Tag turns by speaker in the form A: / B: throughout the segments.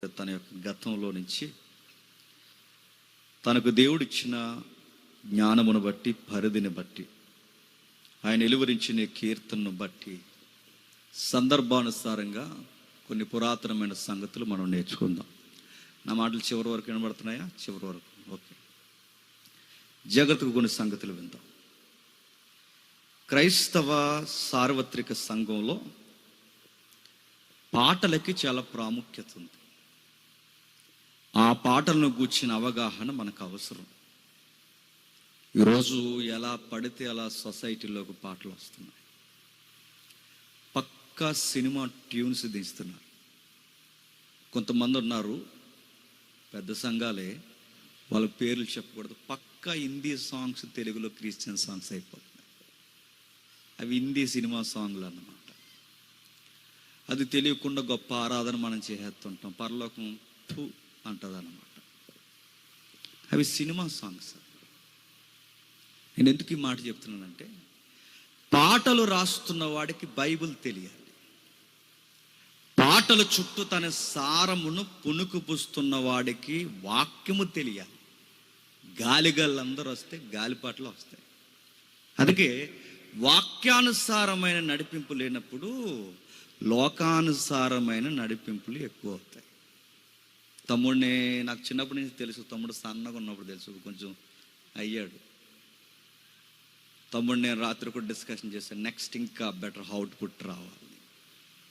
A: తన యొక్క గతంలో నుంచి తనకు దేవుడిచ్చిన జ్ఞానమును బట్టి, పరిధిని బట్టి, ఆయన వెలువరించిన కీర్తనను బట్టి సందర్భానుసారంగా కొన్ని పురాతనమైన సంగతులు మనం నేర్చుకుందాం. నా మాటలు చివరి వరకు వినబడుతున్నాయా? చివరి వరకు ఓకే. జాగ్రత్తగా కొన్ని సంగతులు విందాం. క్రైస్తవ సార్వత్రిక సంఘంలో పాటలకి చాలా ప్రాముఖ్యత ఉంది. ఆ పాటలను గూర్చిన అవగాహన మనకు అవసరం. ఈరోజు ఎలా పడితే అలా సొసైటీలోకి పాటలు వస్తున్నాయి. పక్కా సినిమా ట్యూన్స్ దిస్తున్నారు. కొంతమంది ఉన్నారు, పెద్ద సంఘాలే, వాళ్ళ పేర్లు చెప్పకూడదు, పక్కా హిందీ సాంగ్స్ తెలుగులో క్రిస్టియన్ సాంగ్స్ అయిపోతున్నాయి. అవి హిందీ సినిమా సాంగ్లు అన్నమాట. అది తెలియకుండా గొప్ప ఆరాధన మనం చేసేస్తుంటాం. పరలోకం ఫు అంటది అన్నమాట. అవి సినిమా సాంగ్స్. నేను ఎందుకు ఈ మాట చెప్తున్నానంటే, పాటలు రాస్తున్న వాడికి బైబిల్ తెలియాలి. పాటల చుట్టూ తన సారమును పుణుకు పుస్తున్న వాడికి వాక్యము తెలియాలి. గాలిగళ్ళందరూ వస్తే గాలిపాటలు వస్తాయి. అందుకే వాక్యానుసారమైన నడిపింపు లేనప్పుడు లోకానుసారమైన నడిపింపులు ఎక్కువ అవుతాయి. తమ్ముడిని నాకు చిన్నప్పటి నుంచి తెలుసు. తమ్ముడు సన్నగా ఉన్నప్పుడు తెలుసు, కొంచెం అయ్యాడు. తమ్ముడు నేను రాత్రి కూడా డిస్కషన్ చేశాను. నెక్స్ట్ ఇంకా బెటర్ అవుట్పుట్ రావాలి,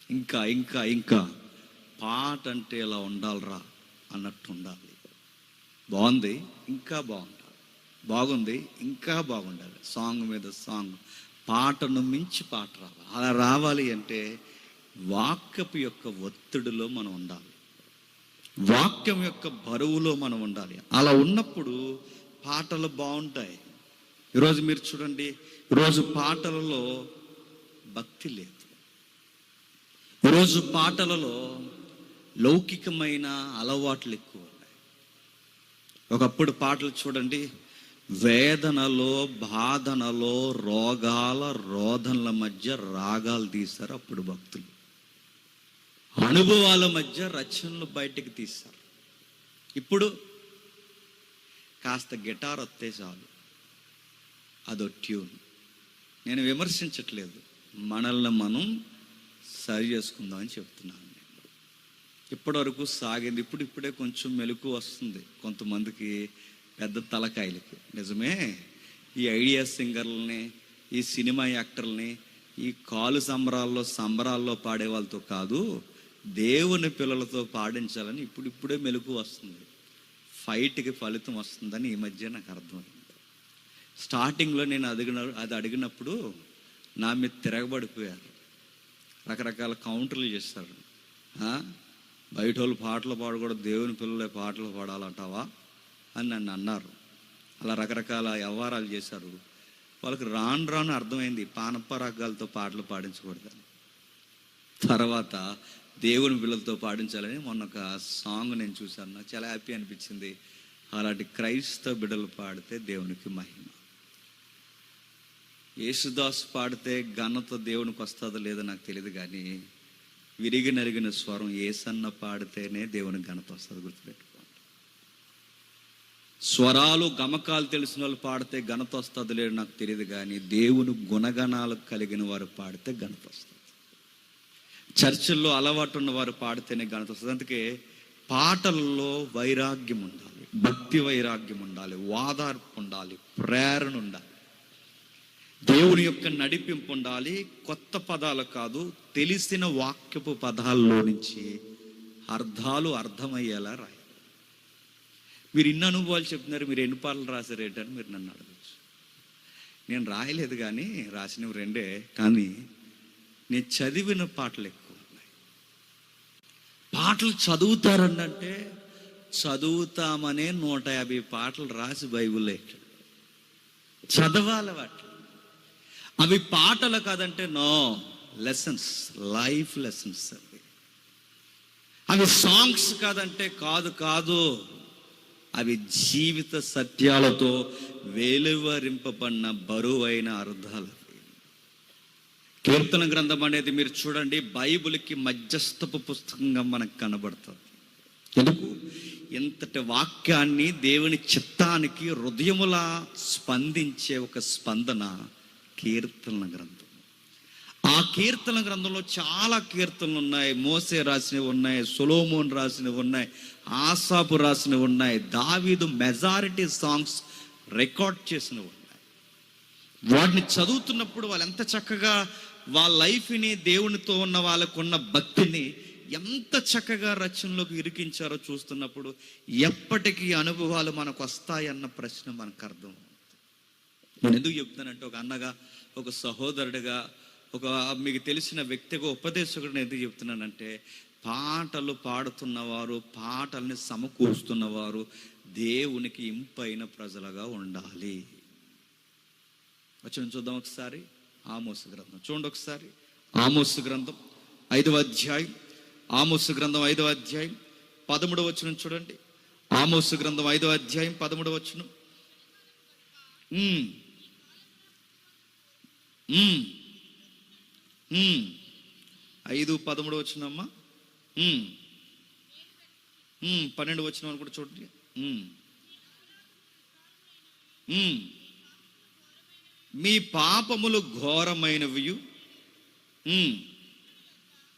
A: ఇంకా ఇంకా ఇంకా పాట అంటే ఇలా ఉండాలిరా అన్నట్టు ఉండాలి. బాగుంది, ఇంకా బాగుండాలి. బాగుంది, ఇంకా బాగుండాలి. సాంగ్ మీద సాంగ్, పాటను మించి పాట రావాలి. అలా రావాలి అంటే వాక్యపు యొక్క ఒత్తిడిలో మనం ఉండాలి. వాక్యం యొక్క బరువులో మనం ఉండాలి. అలా ఉన్నప్పుడు పాటలు బాగుంటాయి. ఈరోజు మీరు చూడండి, ఈరోజు పాటలలో భక్తి లేదు. ఈరోజు పాటలలో లౌకికమైన అలవాట్లు ఎక్కువ ఉన్నాయి. ఒకప్పుడు పాటలు చూడండి, వేదనలో, బాధనలో, రోగాల రోదనల మధ్య రాగాలు తీశారు అప్పుడు భక్తులు. అనుభవాల మధ్య రచనలు బయటికి తీశారు. ఇప్పుడు కాస్త గిటార్ వస్తే చాలు, అదో ట్యూన్. నేను విమర్శించట్లేదు, మనల్ని మనం సరి చేసుకుందామని చెప్తున్నాను. నేను ఇప్పటివరకు సాగింది, ఇప్పుడే కొంచెం మెలకు వస్తుంది కొంతమందికి, పెద్ద తలకాయలకి. నిజమే, ఈ ఐడియా సింగర్లని, ఈ సినిమా యాక్టర్లని, ఈ కాలు సంబరాల్లో పాడే వాళ్ళతో కాదు, దేవుని పిల్లలతో పాడించాలని ఇప్పుడే మెలకు వస్తుంది. ఫైట్కి ఫలితం వస్తుందని ఈ మధ్య నాకు అర్థమైంది. స్టార్టింగ్లో నేను అది అడిగినప్పుడు నా మీద తిరగబడిపోయారు. రకరకాల కౌంటర్లు చేస్తారు. బయట వాళ్ళు పాటలు పాడకూడదు, దేవుని పిల్లలే పాటలు పాడాలంటావా అని నన్ను అన్నారు. అలా రకరకాల వ్యవహారాలు చేశారు. వాళ్ళకి రాను అర్థమైంది పానపరాగాలతో పాటలు పాడించకూడదని. తర్వాత దేవుని పిల్లలతో పాడించాలని మొన్న ఒక సాంగ్ నేను చూశాను. నాకు చాలా హ్యాపీ అనిపించింది. అలాంటి క్రైస్తవ బిడ్డలు పాడితే దేవునికి మహిమ. యేసుదాస్ పాడితే ఘనత దేవునికి వస్తుందో లేదో నాకు తెలియదు, కానీ విరిగి నరిగిన స్వరం ఏసన్న పాడితేనే దేవునికి ఘనత వస్తుంది. గుర్తుపెట్టుకోండి. స్వరాలు గమకాలు తెలిసిన వాళ్ళు పాడితే ఘనత వస్తుందో లేదో నాకు తెలియదు, కానీ దేవుని గుణగణాలు కలిగిన వారు పాడితే ఘనత వస్తుంది. చర్చిల్లో అలవాటు ఉన్న వారు పాడితేనే ఘనత వస్తుంది. అందుకే పాటల్లో వైరాగ్యం ఉండాలి, భక్తి వైరాగ్యం ఉండాలి, వాదార్పు ఉండాలి, ప్రేరణ ఉండాలి, దేవుని యొక్క నడిపింపు ఉండాలి. కొత్త పదాలు కాదు, తెలిసిన వాక్యపు పదాల్లో నుంచి అర్థాలు అర్థమయ్యేలా రాయాలి. మీరు ఇన్ని అనుభవాలు చెప్తున్నారు, మీరు ఎన్ని పాటలు రాశారేంటని మీరు నన్ను అడగచ్చు. నేను రాయలేదు, కానీ రాసినవి 2, కానీ నేను చదివిన పాటలు ఎక్కువ ఉన్నాయి. పాటలు చదువుతారనంటే చదువుతామనే 150 పాటలు రాసి బైబిల్లో ఎట్లా చదవాలి. వాటి అవి పాటలు కాదంటే నో, లెసన్స్, లైఫ్ లెసన్స్. అవి సాంగ్స్ కాదంటే కాదు, అవి జీవిత సత్యాలతో వెలువరింపబడిన బరువైన అర్థాలు. కీర్తన గ్రంథం అనేది మీరు చూడండి, బైబిల్కి మధ్యస్థపు పుస్తకంగా మనకు కనబడుతుంది. ఎందుకు? ఇంతటి వాక్యాన్ని, దేవుని చిత్తానికి హృదయములా స్పందించే ఒక స్పందన కీర్తన గ్రంథం. ఆ కీర్తన గ్రంథంలో చాలా కీర్తనలు ఉన్నాయి. మోసే రాసినవి ఉన్నాయి, సొలొమోన్ రాసినవి ఉన్నాయి, ఆసాపు రాసినవి ఉన్నాయి, దావీదు మెజారిటీ సాంగ్స్ రికార్డ్ చేసినవి ఉన్నాయి. వాటిని చదువుతున్నప్పుడు వాళ్ళు ఎంత చక్కగా వాళ్ళ లైఫ్ని, దేవునితో ఉన్న వాళ్ళకున్న భక్తిని ఎంత చక్కగా రచనలోకి ఇరికించారో చూస్తున్నప్పుడు ఎప్పటికీ అనుభవాలు మనకు వస్తాయన్న ప్రశ్న మనకు అర్థం. నేను ఎందుకు చెప్తానంటే, ఒక అన్నగా, ఒక సహోదరుడిగా, ఒక మీకు తెలిసిన వ్యక్తిగా, ఉపదేశకుడిని ఎందుకు చెప్తున్నానంటే, పాటలు పాడుతున్నవారు, పాటల్ని సమకూరుస్తున్నవారు దేవునికి ఇంపైన ప్రజలుగా ఉండాలి. వచ్చి చూద్దాం ఒకసారి ఆమోసు గ్రంథం చూడండి. ఒకసారి ఆమోసు గ్రంథం 5వ అధ్యాయం, ఆమోసు గ్రంథం 5వ అధ్యాయం 13వ వచనం చూడండి. ఆమోసు గ్రంథం 5వ అధ్యాయం 13వ వచనం. 5:13 వచనమ్మా. 12 వచనం అని కూడా చూడండి. మీ పాపములు ఘోరమైనవి,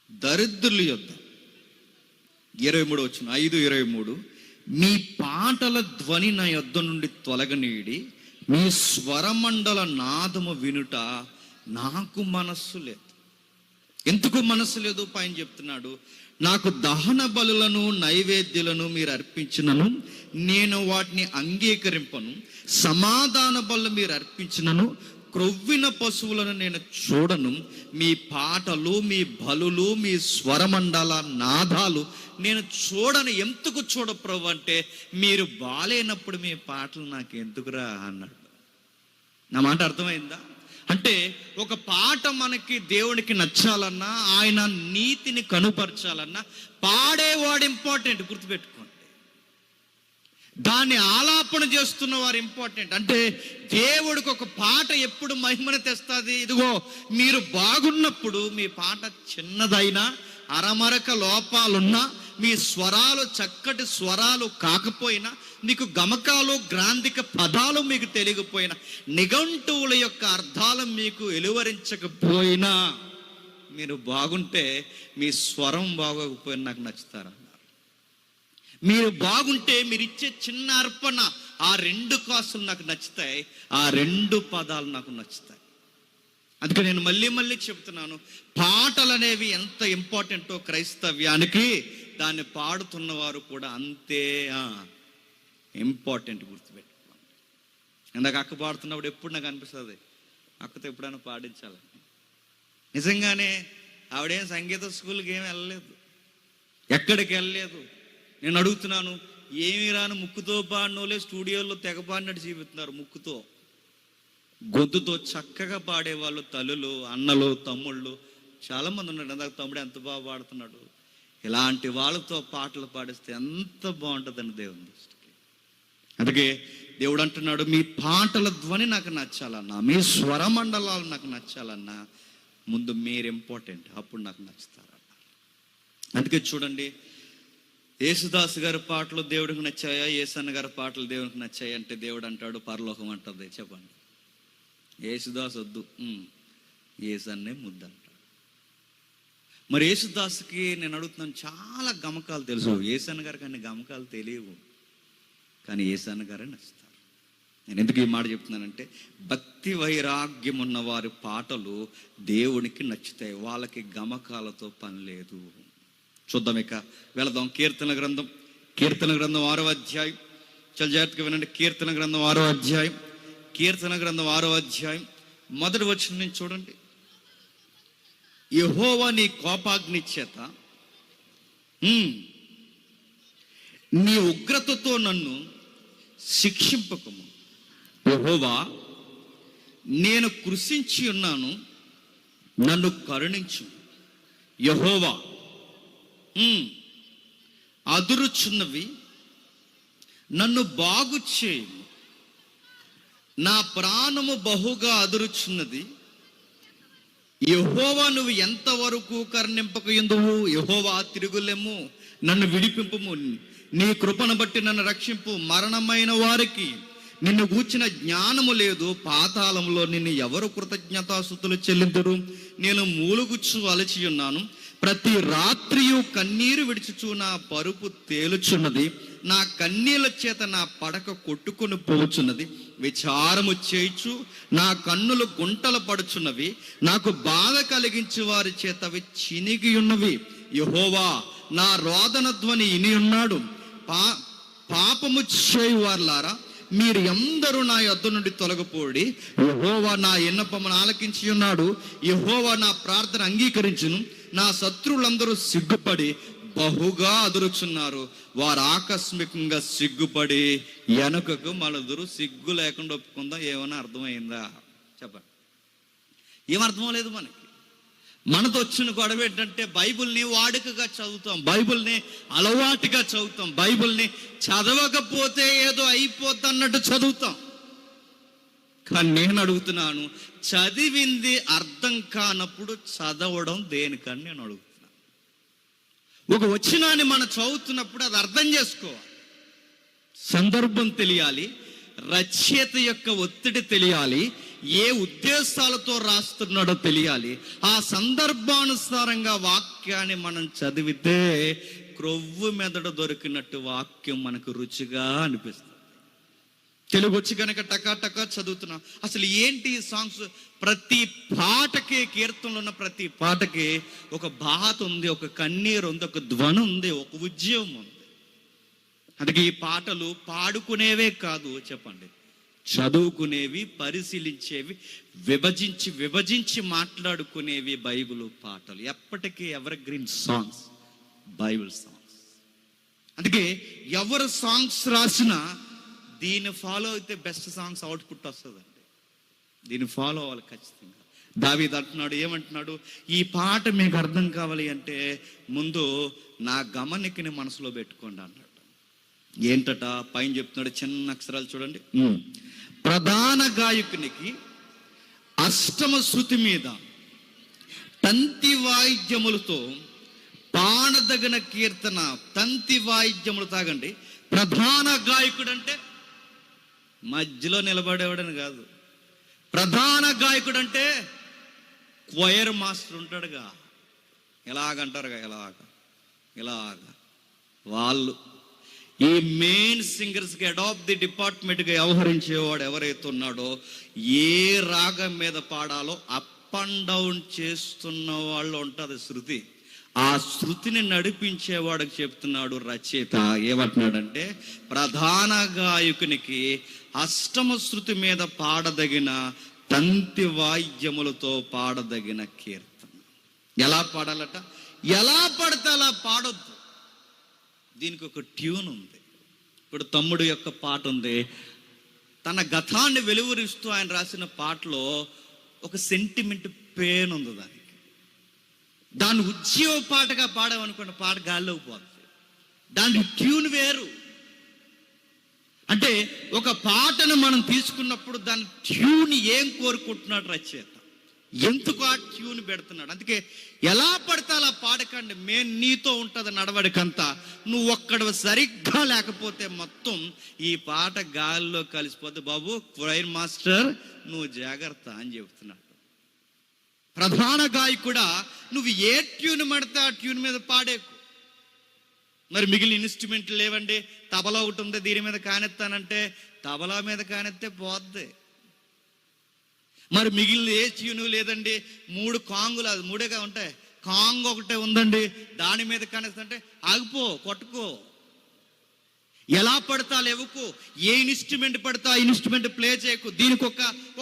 A: దరిద్రుల యొద్ద. 23 వచనం, 5:23. మీ పాటల ధ్వని నా యొద్ద నుండి తొలగనీడి, మీ స్వరమండల నాదము వినుట నాకు మనస్సు లేదు. ఎందుకు మనస్సు లేదు? పైన చెప్తున్నాడు, నాకు దహన బలులను నైవేద్యులను మీరు అర్పించినను నేను వాటిని అంగీకరింపను, సమాధాన బలు మీరు అర్పించినను క్రొవ్విన పశువులను నేను చూడను. మీ పాటలు, మీ బలులు, మీ స్వరమండల నాదాలు నేను చూడను. ఎందుకు చూడ ప్రభు అంటే, మీరు బాలేనప్పుడు మీ పాటలు నాకు ఎందుకురా అన్నాడు. నా మాట అర్థమైందా? అంటే ఒక పాట మనకి దేవునికి నచ్చాలన్నా, ఆయన నీతిని కనుపరచాలన్నా పాడేవాడు ఇంపార్టెంట్. గుర్తుపెట్టుకోండి. దాన్ని ఆలాపన చేస్తున్న వారు ఇంపార్టెంట్. అంటే దేవుడికి ఒక పాట ఎప్పుడు మహిమను తెస్తుంది? ఇదిగో మీరు బాగున్నప్పుడు మీ పాట చిన్నదైనా, అరమరక లోపాలున్నా, మీ స్వరాలు చక్కటి స్వరాలు కాకపోయినా, మీకు గమకాలు, గ్రాంధిక పదాలు మీకు తెలియకపోయినా, నిఘంటువుల యొక్క అర్థాలు మీకు వెలువరించకపోయినా, మీరు బాగుంటే మీ స్వరం బాగోకపోయినా నాకు నచ్చుతారన్నారు. మీరు బాగుంటే మీరు ఇచ్చే చిన్న అర్పణ, ఆ 2 కాసులు నాకు నచ్చుతాయి, ఆ 2 పదాలు నాకు నచ్చుతాయి. అందుకే నేను మళ్ళీ చెప్తున్నాను, పాటలు అనేవి ఎంత ఇంపార్టెంటో క్రైస్తవ్యానికి, దాన్ని పాడుతున్న వారు కూడా అంతే ఇంపార్టెంట్. గుర్తుపెట్టుకోండి. ఇందాక అక్క పాడుతున్నప్పుడు ఎప్పుడు నాకు అనిపిస్తుంది, అక్కతో ఎప్పుడైనా పాడించాలని. నిజంగానే ఆవిడేం సంగీత స్కూల్కి ఏమి వెళ్ళలేదు, ఎక్కడికి వెళ్ళలేదు. నేను అడుగుతున్నాను, ఏమి రాను ముక్కుతో పాడినోలే స్టూడియోలో తెగ పాడినట్టు చూపిస్తున్నారు. ముక్కుతో, గొంతుతో చక్కగా పాడేవాళ్ళు తల్లులు, అన్నలు, తమ్ముళ్ళు చాలామంది ఉన్నారు. నాకు తమ్ముడు ఎంత బాగా పాడుతున్నాడు. ఇలాంటి వాళ్ళతో పాటలు పాడిస్తే ఎంత బాగుంటుందండి దేవుని దృష్టికి. అందుకే దేవుడు అంటున్నాడు, మీ పాటల ధ్వని నాకు నచ్చాలన్నా, మీ స్వరమండలాలు నాకు నచ్చాలన్నా ముందు మీరు ఇంపార్టెంట్, అప్పుడు నాకు నచ్చుతారన్న. అందుకే చూడండి, యేసుదాసు గారి పాటలు దేవుడికి నచ్చాయా, యేసన్న గారి పాటలు దేవుడికి నచ్చాయి అంటే దేవుడు అంటాడు పరలోకం అంటుంది. చెప్పండి. యేసుదాసు వద్దు, యేసన్నే ముద్దు అంటాడు. మరి యేసుదాసుకి నేను అడుగుతున్నాను, చాలా గమకాలు తెలుసు, యేసన్న గారికి అన్ని గమకాలు తెలియవు, కానీ యేసన్న గారే నచ్చుతారు. నేను ఎందుకు ఈ మాట చెప్తున్నానంటే, భక్తి వైరాగ్యం ఉన్న వారి పాటలు దేవునికి నచ్చుతాయి, వాళ్ళకి గమకాలతో పని లేదు. చూద్దాం, ఇక వెళదాం. కీర్తన గ్రంథం 6వ అధ్యాయం, చాలా జాగ్రత్తగా వినండి. కీర్తన గ్రంథం 6వ అధ్యాయం, కీర్తన గ్రంథం 6వ అధ్యాయం 1వ వచనం నుంచి చూడండి. యెహోవా నీ కోపాగ్ని చేత, నీ ఉగ్రతతో నన్ను శిక్షింపకము. యెహోవా, నేను కృషించి ఉన్నాను, నన్ను కరుణించు. యెహోవా, అదురుచున్నవి నన్ను బాగు చేయు. నా ప్రాణము బహుగా అదురుచున్నది. యెహోవా, నువ్వు ఎంతవరకు కరుణింపక ఎందువు? యెహోవా, తిరుగులేము. నన్ను విడిపింపుము, నీ కృపను బట్టి నన్ను రక్షింపు. మరణమైన వారికి నిన్ను గూర్చిన జ్ఞానము లేదు, పాతాళంలో నిన్ను ఎవరు కృతజ్ఞతాస్తుతులు చెల్లింతురు? నేను మూలుగుచ్చు అలచి ఉన్నాను, ప్రతి రాత్రియు కన్నీరు విడిచుచు నా పరుపు తేలుచున్నది, నా కన్నీళ్ళ చేత నా పడక కొట్టుకొని పోచున్నది. విచారము చేయుచు నా కన్నులు గుంటలు పడుచున్నవి, నాకు బాధ కలిగించు వారి చేత అవి చినిగి ఉన్నవి. యెహోవా నా రోదన ధ్వని ఇని ఉన్నాడు. పాపము చేయువారులారా, మీరు అందరూ నా యొద్ద నుండి తొలగిపోడి. యెహోవా నా విన్నపమును ఆలకించి ఉన్నాడు, యెహోవా నా ప్రార్థన అంగీకరించును. నా శత్రువులందరూ సిగ్గుపడి బహుగా అదురుచున్నారు, వారు ఆకస్మికంగా సిగ్గుపడి వెనుకకు మలదురు. సిగ్గు లేకుండా ఒప్పుకుందాం. ఏమైనా అర్థమైందా చెప్పండి? ఏమర్థం లేదు మనకి. మనతో వచ్చిన గొడవ ఏంటంటే బైబిల్ని వాడుకగా చదువుతాం, బైబిల్ని అలవాటుగా చదువుతాం, బైబిల్ని చదవకపోతే ఏదో అయిపోద్ది అన్నట్టు చదువుతాం. కానీ నేను అడుగుతున్నాను, చదివింది అర్థం కానప్పుడు చదవడం దేనికని నేను అడుగుతున్నాను. ఒక వచనాన్ని మనం చదువుతున్నప్పుడు అది అర్థం చేసుకోవాలి, సందర్భం తెలియాలి, రచయిత యొక్క ఒత్తిడి తెలియాలి, ఏ ఉద్దేశాలతో రాస్తున్నాడో తెలియాలి. ఆ సందర్భానుసారంగా వాక్యాన్ని మనం చదివితే క్రొవ్వు మెదడు దొరికినట్టు వాక్యం మనకు రుచిగా అనిపిస్తుంది. తెలుగు వచ్చి కనుక టకా చదువుతున్నాం. అసలు ఏంటి ఈ సాంగ్స్? ప్రతి పాటకి, కీర్తనలో ఉన్న ప్రతి పాటకి ఒక బాధ ఉంది, ఒక కన్నీరు ఉంది, ఒక ధ్వని ఉంది, ఒక ఉద్యమం ఉంది. అందుకే ఈ పాటలు పాడుకునేవే కాదు, చెప్పండి, చదువుకునేవి, పరిశీలించేవి, విభజించి మాట్లాడుకునేవి బైబిల్ పాటలు. ఎప్పటికీ ever green songs, Bible songs. అందుకే ఎవరు సాంగ్స్ రాసినా దీన్ని ఫాలో అయితే బెస్ట్ సాంగ్స్ అవుట్పుట్ వస్తుందండి. దీన్ని ఫాలో అవ్వాలి ఖచ్చితంగా. దావీదు అంటున్నాడు, ఏమంటున్నాడు? ఈ పాట మీకు అర్థం కావాలి అంటే ముందు నా గమనికని మనసులో పెట్టుకోండి అన్నాడు. ఏంటట? పైన చెప్తున్నాడు, చిన్న అక్షరాలు చూడండి. ప్రధాన గాయకునికి అష్టమ శృతి మీద తంతి వాయిద్యములతో పాడదగిన కీర్తన. తంతి వాయిద్యములు తాగండి. ప్రధాన గాయకుడు అంటే మధ్యలో నిలబడేవాడని కాదు. ప్రధాన గాయకుడు అంటే క్వైర్ మాస్టర్ ఉంటాడుగా, ఎలాగంటారుగా, ఇలాగా వాళ్ళు ఈ మెయిన్ సింగర్స్కి అడాప్ట్ ది డిపార్ట్మెంట్గా వ్యవహరించేవాడు ఎవరైతే ఉన్నాడో, ఏ రాగం మీద పాడాలో అప్ అండ్ డౌన్ చేస్తున్న వాళ్ళు ఉంటుంది శృతి. ఆ శృతిని నడిపించేవాడికి చెప్తున్నాడు రచయిత. ఏమంటున్నాడంటే, ప్రధాన గాయకునికి అష్టమ శృతి మీద పాడదగిన తంతి వాయిద్యములతో పాడదగిన కీర్తన. ఎలా పాడాలట? ఎలా పడితే అలా పాడొద్దు. దీనికి ఒక ట్యూన్ ఉంది. ఇప్పుడు తమ్ముడు యొక్క పాట ఉంది, తన గతాన్ని వెలువరిస్తూ ఆయన రాసిన పాటలో ఒక సెంటిమెంట్ పెయిన్ ఉంది. దాన్ని ఉద్యోగ పాటగా పాడామనుకున్న పాట గాల్లోకి పోతుంది. దాని ట్యూన్ వేరు. అంటే ఒక పాటను మనం తీసుకున్నప్పుడు దాని ట్యూన్ ఏం కోరుకుంటున్నాడు రచయిత, ఎందుకు ఆ ట్యూన్ పెడుతున్నాడు. అందుకే ఎలా పడితే అలా పాడకండి. మేము నీతో ఉంటుంది నడవడికంతా. నువ్వు ఒక్కడ సరిగ్గా లేకపోతే మొత్తం ఈ పాట గాలిలో కలిసిపోతే బాబు, క్వైర్ మాస్టర్ నువ్వు జాగ్రత్త అని చెబుతున్నాడు. ప్రధాన గాయకుడా, నువ్వు ఏ ట్యూన్ పడితే ఆ ట్యూన్ మీద పాడేకు. మరి మిగిలిన ఇన్స్ట్రుమెంట్లు లేవండి, తబలా ఒకటి ఉంది, దీని మీద కానెత్తానంటే తబలా మీద కానెత్తే పోద్ది. మరి మిగిలిన ఏ ట్యూను లేదండి, 3 కాంగులు, అది 3గా ఉంటాయి, కాంగ్ ఒకటే ఉందండి, దాని మీద కానెత్తంటే ఆగిపో, కొట్టుకో. ఎలా పడతా లేవుకు, ఏ ఇన్స్ట్రుమెంట్ పడతా ఆ ఇన్స్ట్రుమెంట్ ప్లే చేయకు. దీనికి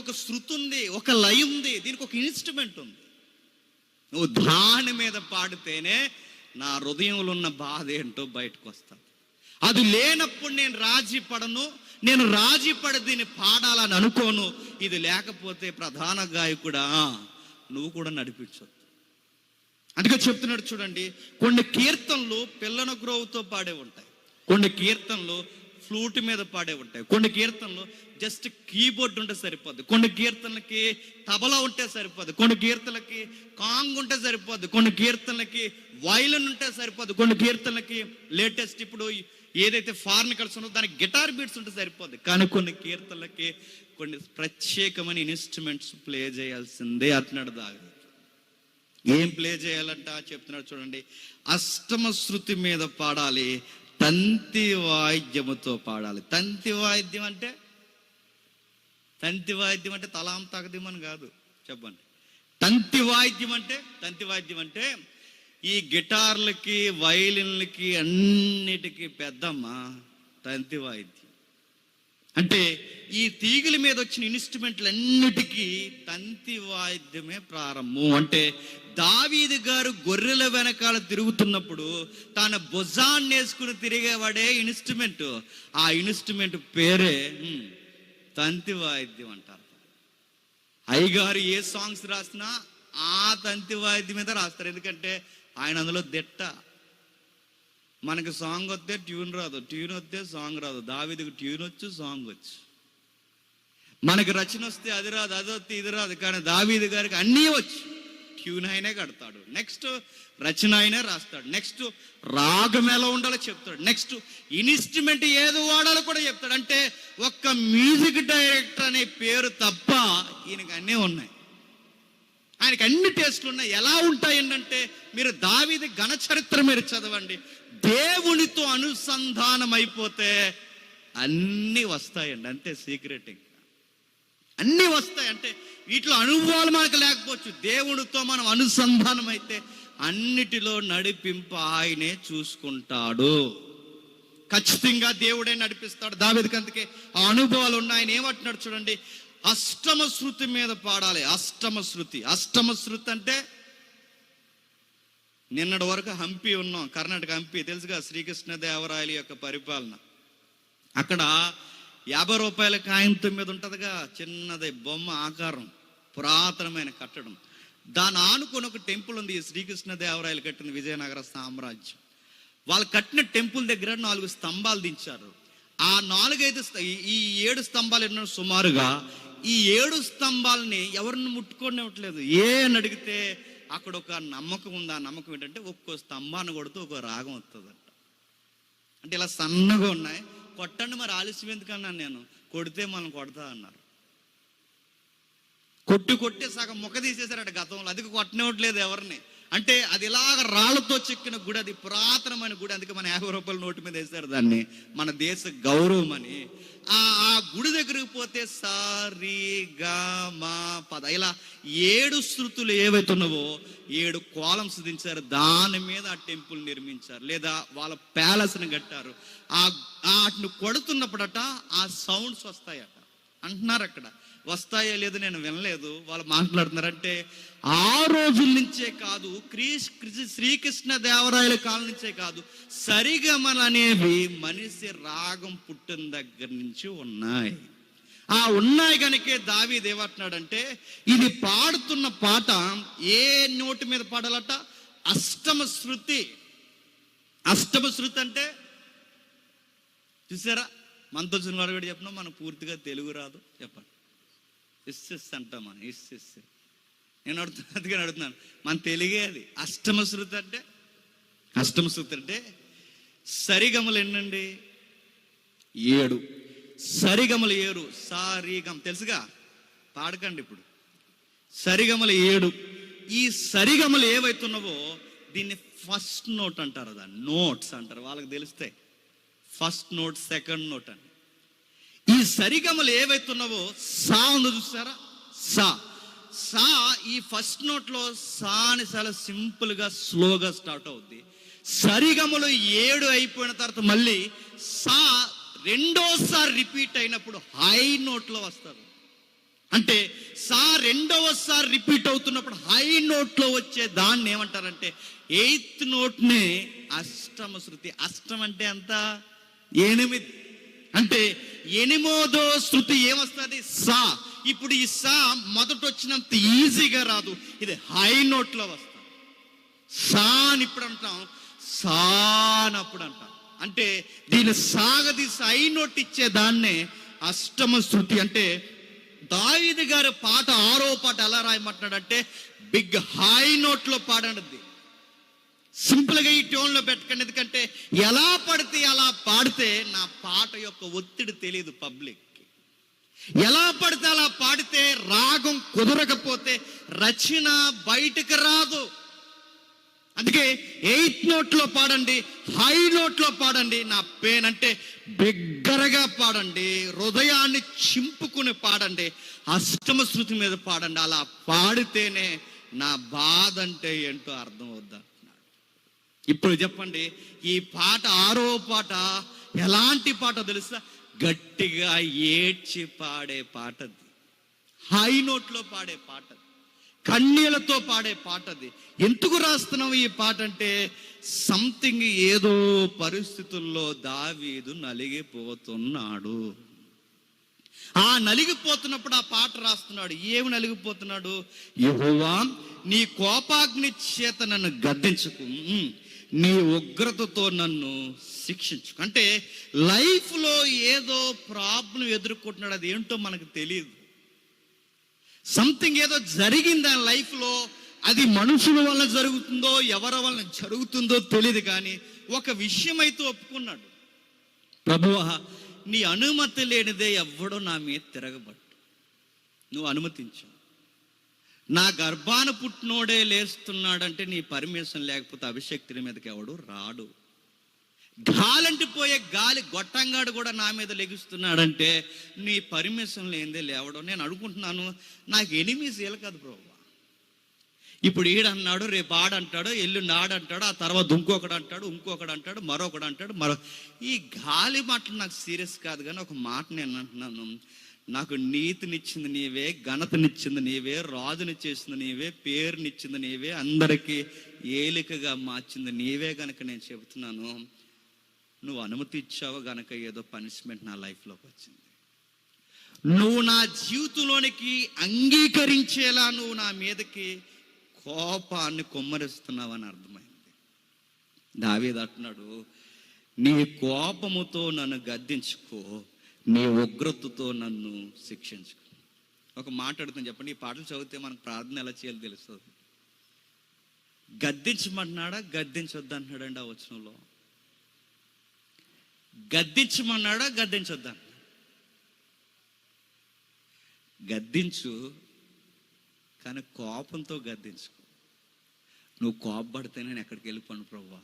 A: ఒక శృతి ఉంది, ఒక లయ ఉంది, దీనికి ఒక ఇన్స్ట్రుమెంట్ ఉంది. నువ్వు దాని మీద పాడితేనే నా హృదయంలో ఉన్న బాధ ఏంటో బయటకు వస్తుంది. అది లేనప్పుడు నేను రాజీ పడను, నేను రాజీ పడి దీన్ని పాడాలని అనుకోను. ఇది లేకపోతే ప్రధాన గాయకుడా నువ్వు కూడా నడిపించొద్దు. అందుకే చెప్తున్నాడు చూడండి, కొన్ని కీర్తనలు పిల్లన గ్రోవుతో పాడే ఉంటాయి, కొన్ని కీర్తనలు ఫ్లూట్ మీద పాడే ఉంటాయి, కొన్ని కీర్తనలు జస్ట్ కీబోర్డ్ ఉంటే సరిపోద్ది, కొన్ని కీర్తనలకి తబలా ఉంటే సరిపోద్ది, కొన్ని కీర్తనలకి కాంగ్ ఉంటే సరిపోద్ది, కొన్ని కీర్తనలకి వైలిన్ ఉంటే సరిపోద్ది, కొన్ని కీర్తనలకి లేటెస్ట్ ఇప్పుడు ఏదైతే ఫారెన్ కల్చర్ ఉందో దానికి గిటార్ బీట్స్ ఉంటే సరిపోద్ది. కానీ కొన్ని కీర్తనలకి కొన్ని ప్రత్యేకమైన ఇన్స్ట్రుమెంట్స్ ప్లే చేయాల్సిందే అంటున్నాడు దావీదు. ఏం ప్లే చేయాలంట చెప్తున్నాడు చూడండి. అష్టమ శృతి మీద పాడాలి, తంతి వాయిద్యముతో పాడాలి. తంతి వాయిద్యం అంటే తలాం తగదిమని కాదు, చెప్పండి. తంతి వాయిద్యం అంటే ఈ గిటార్లకి వైలిన్లకి అన్నిటికీ పెద్దమ్మ తంతి వాయిద్యం. అంటే ఈ తీగల మీద వచ్చిన ఇన్స్ట్రుమెంట్లు అన్నిటికీ తంతి వాయిద్యమే ప్రారంభం. అంటే దావీదు గారు గొర్రెల వెనకాల తిరుగుతున్నప్పుడు తన భుజాన్ని వేసుకుని తిరిగేవాడే ఇన్స్ట్రుమెంట్. ఆ ఇన్స్ట్రుమెంట్ పేరే తంతి వాయిద్యం అంటారు. అయ్యగారు ఏ సాంగ్స్ రాసినా ఆ తంతి వాయిద్యం మీద రాస్తారు, ఎందుకంటే ఆయన అందులో దిట్ట. మనకి సాంగ్ వస్తే ట్యూన్ రాదు, ట్యూన్ వస్తే సాంగ్ రాదు. దావీదుకు ట్యూన్ వచ్చు, సాంగ్ వచ్చు. మనకి రచన వస్తే అది రాదు, అది వస్తే ఇది రాదు. కానీ దావీదు గారికి అన్నీ వచ్చు. ట్యూన్ అయినే కడతాడు, నెక్స్ట్ రచన అయినే రాస్తాడు, నెక్స్ట్ రాగం ఎలా ఉండాలో చెప్తాడు, నెక్స్ట్ ఇన్స్ట్రుమెంట్ ఏది వాడాలో కూడా చెప్తాడు. అంటే ఒక్క మ్యూజిక్ డైరెక్టర్ అనే పేరు తప్ప ఈయనకి అన్నీ ఉన్నాయి. ఆయనకి అన్ని టేస్ట్లు ఉన్నాయి. ఎలా ఉంటాయి అంటే మీరు దావీదు ఘన చరిత్ర మీరు చదవండి. దేవునితో అనుసంధానం అయిపోతే అన్నీ వస్తాయండి, అంతే సీక్రెట్. ఇంకా అన్నీ వస్తాయి. అంటే వీటిలో అనుభవాలు మనకు లేకపోవచ్చు, దేవునితో మనం అనుసంధానం అయితే అన్నిటిలో నడిపింపు ఆయనే చూసుకుంటాడు. ఖచ్చితంగా దేవుడే నడిపిస్తాడు. దావీదుకి అందుకే ఆ అనుభవాలు ఉన్నాయి. ఆయన ఏమంటున్నాడు చూడండి, అష్టమ శృతి మీద పాడాలి. అష్టమ శృతి అంటే నిన్నటి వరకు హంపి ఉన్నాం, కర్ణాటక హంపి తెలుసుగా, శ్రీకృష్ణదేవరాయల యొక్క పరిపాలన. అక్కడ 50 రూపాయల కాయంతో మీద ఉంటుందిగా, చిన్నది బొమ్మ ఆకారం, పురాతనమైన కట్టడం. దాని ఆనుకొని ఒక టెంపుల్ ఉంది. శ్రీకృష్ణదేవరాయలు కట్టిన విజయనగర సామ్రాజ్యం. వాళ్ళు కట్టిన టెంపుల్ దగ్గర 4 స్తంభాలు దించారు. ఆ 4-5 ఈ 7 స్తంభాలు ఎన్నో సుమారుగా ఈ 7 స్తంభాలని ఎవరిని ముట్టుకోనివ్వట్లేదు. అని అడిగితే అక్కడ ఒక నమ్మకం ఉంది. ఆ నమ్మకం ఏంటంటే ఒక్కో స్తంభాన్ని కొడుతూ ఒక రాగం వస్తుందంట. అంటే ఇలా సన్నగా ఉన్నాయి, కొట్టండి. మరి ఆలస్యం ఎందుకన్నాను నేను, కొడితే మనం కొడతా అన్నారు. కొట్టి సగం ముఖ తీసేశారట గతంలో. అది కొట్టనివ్వట్లేదు ఎవరిని. అంటే అది ఇలాగ రాళ్ళతో చెక్కిన గుడి, అది పురాతనమైన గుడి. అందుకే మన 50 రూపాయల నోటు మీద వేశారు దాన్ని, మన దేశ గౌరవం అని. ఆ గుడి దగ్గరికి పోతే సారీ గా మా పద ఇలా 7 శృతులు ఏవైతున్నావో 7 కాలమ్స్ దించారు. దాని మీద ఆ టెంపుల్ నిర్మించారు, లేదా వాళ్ళ ప్యాలెస్ని కట్టారు. వాటిని కొడుతున్నప్పుడట ఆ సౌండ్స్ వస్తాయట అంటున్నారు. అక్కడ వస్తాయో లేదో నేను వినలేదు, వాళ్ళు మాట్లాడుతున్నారంటే ఆ రోజుల నుంచే కాదు, శ్రీకృష్ణదేవరాయల కాలం నుంచే కాదు, సరిగమలు అనేవి మనిషి రాగం పుట్టిన దగ్గర నుంచి ఉన్నాయి. ఉన్నాయి కనుకే దావీదు ఏమంటున్నాడంటే ఇది పాడుతున్న పాట ఏ నోటి మీద పాడాలట, అష్టమ శృతి. అష్టమ శృతి అంటే చూసారా, మనతో వచ్చిన వారు కూడా చెప్పినా మనకు పూర్తిగా తెలుగు రాదు, చెప్పండి. ఇస్సిస్ అంటాం మనం, ఇస్సిస్. నేను అందుకని అడుగుతున్నాను, మన తెలుగే అది. అష్టమ శృతి అంటే సరిగమలు ఎన్నండి, 7. సరిగమలు 7. సారీగం తెలుసుగా, పాడకండి ఇప్పుడు. సరిగమలు 7. ఈ సరిగమలు ఏవైతున్నావో దీన్ని ఫస్ట్ నోట్ అంటారు, దాన్ని నోట్స్ అంటారు, వాళ్ళకి తెలుస్తాయి. ఫస్ట్ నోట్, సెకండ్ నోట్ అని. ఈ సరిగమలు ఏవైతున్నావో సా ఉంది చూసారా, సా ఈ ఫస్ట్ నోట్లో సా అని చాలా సింపుల్గా స్లోగా స్టార్ట్ అవుద్ది. సరిగమలు 7 అయిపోయిన తర్వాత మళ్ళీ సా రెండోసారి రిపీట్ అయినప్పుడు హై నోట్లో వస్తారు. అంటే సా రెండవసారి రిపీట్ అవుతున్నప్పుడు హై నోట్లో వచ్చే దాన్ని ఏమంటారంటే 8th నోట్నే అష్టమ శృతి. అష్టం అంటే ఎంత, 8. అంటే 8వ శృతి ఏమొస్తుంది, సా. ఇప్పుడు ఈ సా మొదట వచ్చినంత ఈజీగా రాదు, ఇది హై నోట్లో వస్తుంది. సా అని ఇప్పుడు అంటాం, సా అని అప్పుడు అంటాం. అంటే దీని సాగదీసి హై నోట్ ఇచ్చే దాన్నే అష్టమ శృతి. అంటే దావీదు గారి పాట 6వ పాట ఎలా రాయమంటున్నాడంటే బిగ్ హై నోట్లో పాడండి. సింపుల్గా ఈ ట్యూన్లో పెట్టకండి, ఎందుకంటే ఎలా పడితే అలా పాడితే నా పాట యొక్క ఒత్తిడి తెలియదు పబ్లిక్కి. ఎలా పడితే అలా పాడితే రాగం కుదరకపోతే రచన బయటకు రాదు. అందుకే 8th నోట్లో పాడండి, హై నోట్లో పాడండి. నా పెయిన్ అంటే బిగ్గరగా పాడండి, హృదయాన్ని చింపుకుని పాడండి, అష్టమ శృతి మీద పాడండి. అలా పాడితేనే నా బాధ అంటే ఏంటో అర్థం అవుద్దా. ఇప్పుడు చెప్పండి, ఈ పాట 6వ పాట ఎలాంటి పాట తెలుసా? గట్టిగా ఏడ్చి పాడే పాటది, హై నోట్లో పాడే పాటది, కన్నీళ్లతో పాడే పాటది. ఎందుకు రాస్తున్నావు ఈ పాట అంటే సంథింగ్, ఏదో పరిస్థితుల్లో దావీదు నలిగిపోతున్నాడు. ఆ నలిగిపోతున్నప్పుడు ఆ పాట రాస్తున్నాడు. ఏమి నలిగిపోతున్నాడు? యెహోవా నీ కోపాగ్ని చేత నన్ను గద్దించుకు, నీ ఉగ్రతతో నన్ను శిక్షించుకు. అంటే లైఫ్లో ఏదో ప్రాబ్లం ఎదుర్కొంటున్నాడు, అది ఏంటో మనకు తెలియదు. సంథింగ్ ఏదో జరిగింది ఆ లైఫ్లో, అది మనుషుల వల్ల జరుగుతుందో ఎవరి వల్ల జరుగుతుందో తెలియదు, కానీ ఒక విషయం అయితే ఒప్పుకున్నాడు, ప్రభువా నీ అనుమతి లేనిదే ఎవ్వడో నా మీద తిరగబట్టు, నువ్వు అనుమతించావు. నా గర్భాన పుట్టినోడే లేస్తున్నాడంటే నీ పర్మిషన్ లేకపోతే అభిషక్తుల మీదకి ఎవడు రాడు. గాలంటి పోయే గాలి గొట్టంగాడు కూడా నా మీద లెగుస్తున్నాడంటే నీ పర్మిషన్ లేనిదే లేవడం. నేను అనుకుంటున్నాను, నాకు ఎనిమిస్ వీలు కాదు బ్రో. ఇప్పుడు ఈడన్నాడు, రేపు ఆడంటాడు, ఎల్లుండి ఆడంటాడు, ఆ తర్వాత ఇంకొకడు అంటాడు, మరొకడు అంటాడు. ఈ గాలి మాటలు నాకు సీరియస్ కాదు, కానీ ఒక మాట నేను అంటున్నాను, నాకు నీతినిచ్చింది నీవే, ఘనతనిచ్చింది నీవే, రాజుని చేసింది నీవే, పేరునిచ్చింది నీవే, అందరికీ ఏలికగా మార్చింది నీవే. గనక నేను చెబుతున్నాను, నువ్వు అనుమతి ఇచ్చావు గనక ఏదో పనిష్మెంట్ నా లైఫ్లోకి వచ్చింది. నువ్వు నా జీవితంలోనికి అంగీకరించేలా నువ్వు నా మీదకి కోపాన్ని కుమ్మరిస్తున్నావు అని అర్థమైంది. దావీదు అంటున్నాడు, నీ కోపముతో నన్ను గద్దించుకో, నీ ఉగ్రతతో నన్ను శిక్షించుకో. ఒక మాట అడుగుతాను చెప్పండి, ఈ పాటలు చదివితే మనకు ప్రార్థన ఎలా చేయాలో తెలుస్తుంది. గద్దించమన్నాడా గద్దించొద్దు అంటున్నాడండి ఆ వచనంలో. గద్దించమన్నాడా గద్దించొద్దా? గద్దించు, కానీ కోపంతో గద్దించుకో. నువ్వు కోపపడితే నేను ఎక్కడికి వెళ్ళిపోను ప్రభువా.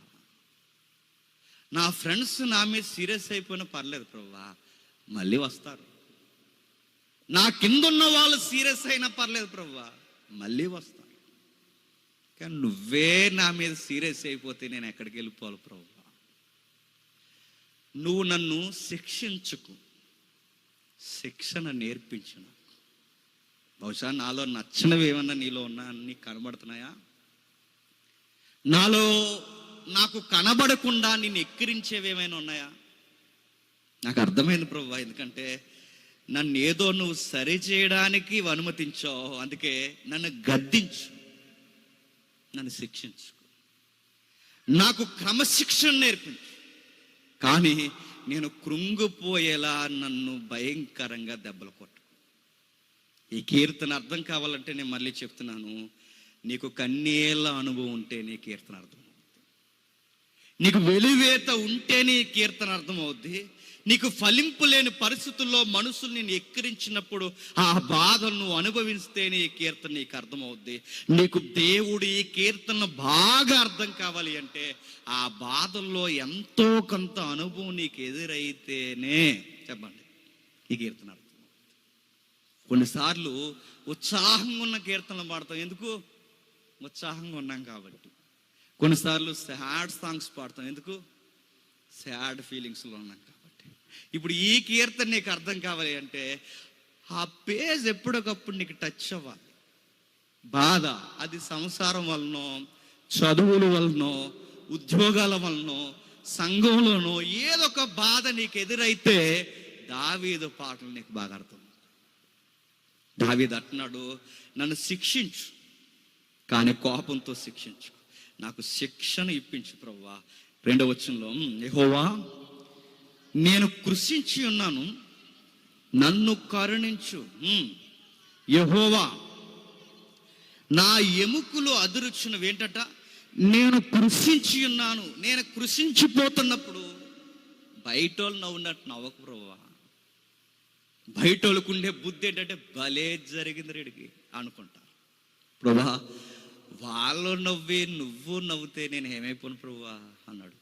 A: నా ఫ్రెండ్స్ నా మీద సీరియస్ అయిపోయినా పర్లేదు ప్రభువా, మళ్ళీ వస్తారు. నా కింద ఉన్న వాళ్ళు సీరియస్ అయినా పర్లేదు ప్రభువా, మళ్ళీ వస్తారు. కానీ నువ్వే నా మీద సీరియస్ అయిపోతే నేను ఎక్కడికి వెళ్ళిపోవాలి ప్రభువా. నువ్వు నన్ను శిక్షించుకు, శిక్షణ నేర్పించు. బహుశా నాలో నచ్చినవి ఏమన్నా నీలో ఉన్నా అన్నీ కనబడుతున్నాయా? నాలో నాకు కనబడకుండా నిన్ను ఎక్కిరించేవి ఏమైనా ఉన్నాయా? నాకు అర్థమైంది ప్రభువా, ఎందుకంటే నన్ను ఏదో నువ్వు సరి చేయడానికి అనుమతించావు. అందుకే నన్ను గద్దించు, నన్ను శిక్షించు, నాకు క్రమశిక్షణ నేర్పించు. కానీ నేను కృంగిపోయేలా నన్ను భయంకరంగా దెబ్బలు కొట్టు. ఈ కీర్తన అర్థం కావాలంటే నేను మళ్ళీ చెప్తున్నాను, నీకు కన్నీళ్ళ అనుభవం ఉంటే నీ కీర్తన అర్థం అవుద్ది. నీకు వెలివేత ఉంటే నీ కీర్తన అర్థం అవుద్ది. నీకు ఫలింపు లేని పరిస్థితుల్లో మనుషులు నేను ఎక్కిరించినప్పుడు ఆ బాధను నువ్వు అనుభవిస్తే నీ కీర్తన నీకు అర్థమవుద్ది. నీకు దేవుడు ఈ కీర్తన బాగా అర్థం కావాలి అంటే ఆ బాధల్లో ఎంతో కొంత అనుభవం నీకు ఎదురైతేనే చెప్పండి ఈ కీర్తన అర్థం. కొన్నిసార్లు ఉత్సాహంగా ఉన్న కీర్తనలు పాడతాం, ఎందుకు? ఉత్సాహంగా ఉన్నాం కాబట్టి. కొన్నిసార్లు సాడ్ సాంగ్స్ పాడతాం, ఎందుకు? సాడ్ ఫీలింగ్స్లో ఉన్నాం కాబట్టి. ఇప్పుడు ఈ కీర్తన నీకు అర్థం కావాలి అంటే ఆ పేజ్ ఎప్పటికప్పుడు నీకు టచ్ అవ్వాలి. బాధ అది సంసారం వలనో, చదువుల వలనో, ఉద్యోగాల వలనో, సంఘంలోనో ఏదో ఒక బాధ నీకు ఎదురైతే దావీదు పాటలు నీకు బాగా అర్థం. దావీదు అంటున్నాడు, నన్ను శిక్షించు కానీ కోపంతో శిక్షించు, నాకు శిక్షణ ఇప్పించు ప్రభువా, 2వ వచనంలో, యెహోవా నేను కృషించి ఉన్నాను, నన్ను కరుణించు. యెహోవా నా ఎముకలు అదురుచున్నవి. ఏంటట? నేను కృషించి ఉన్నాను. నేను కృషించిపోతున్నప్పుడు బయటోళ్ళు నవ్వున్నట్టు నవ్వకు ప్రభువా. బయటోళ్ళకు ఉండే బుద్ధి ఏంటంటే భలే జరిగింది రెడికి అనుకుంటారు. ప్రభువా వాళ్ళు నవ్వి నువ్వు నవ్వుతే నేను ఏమైపోను ప్రభువా అన్నాడు.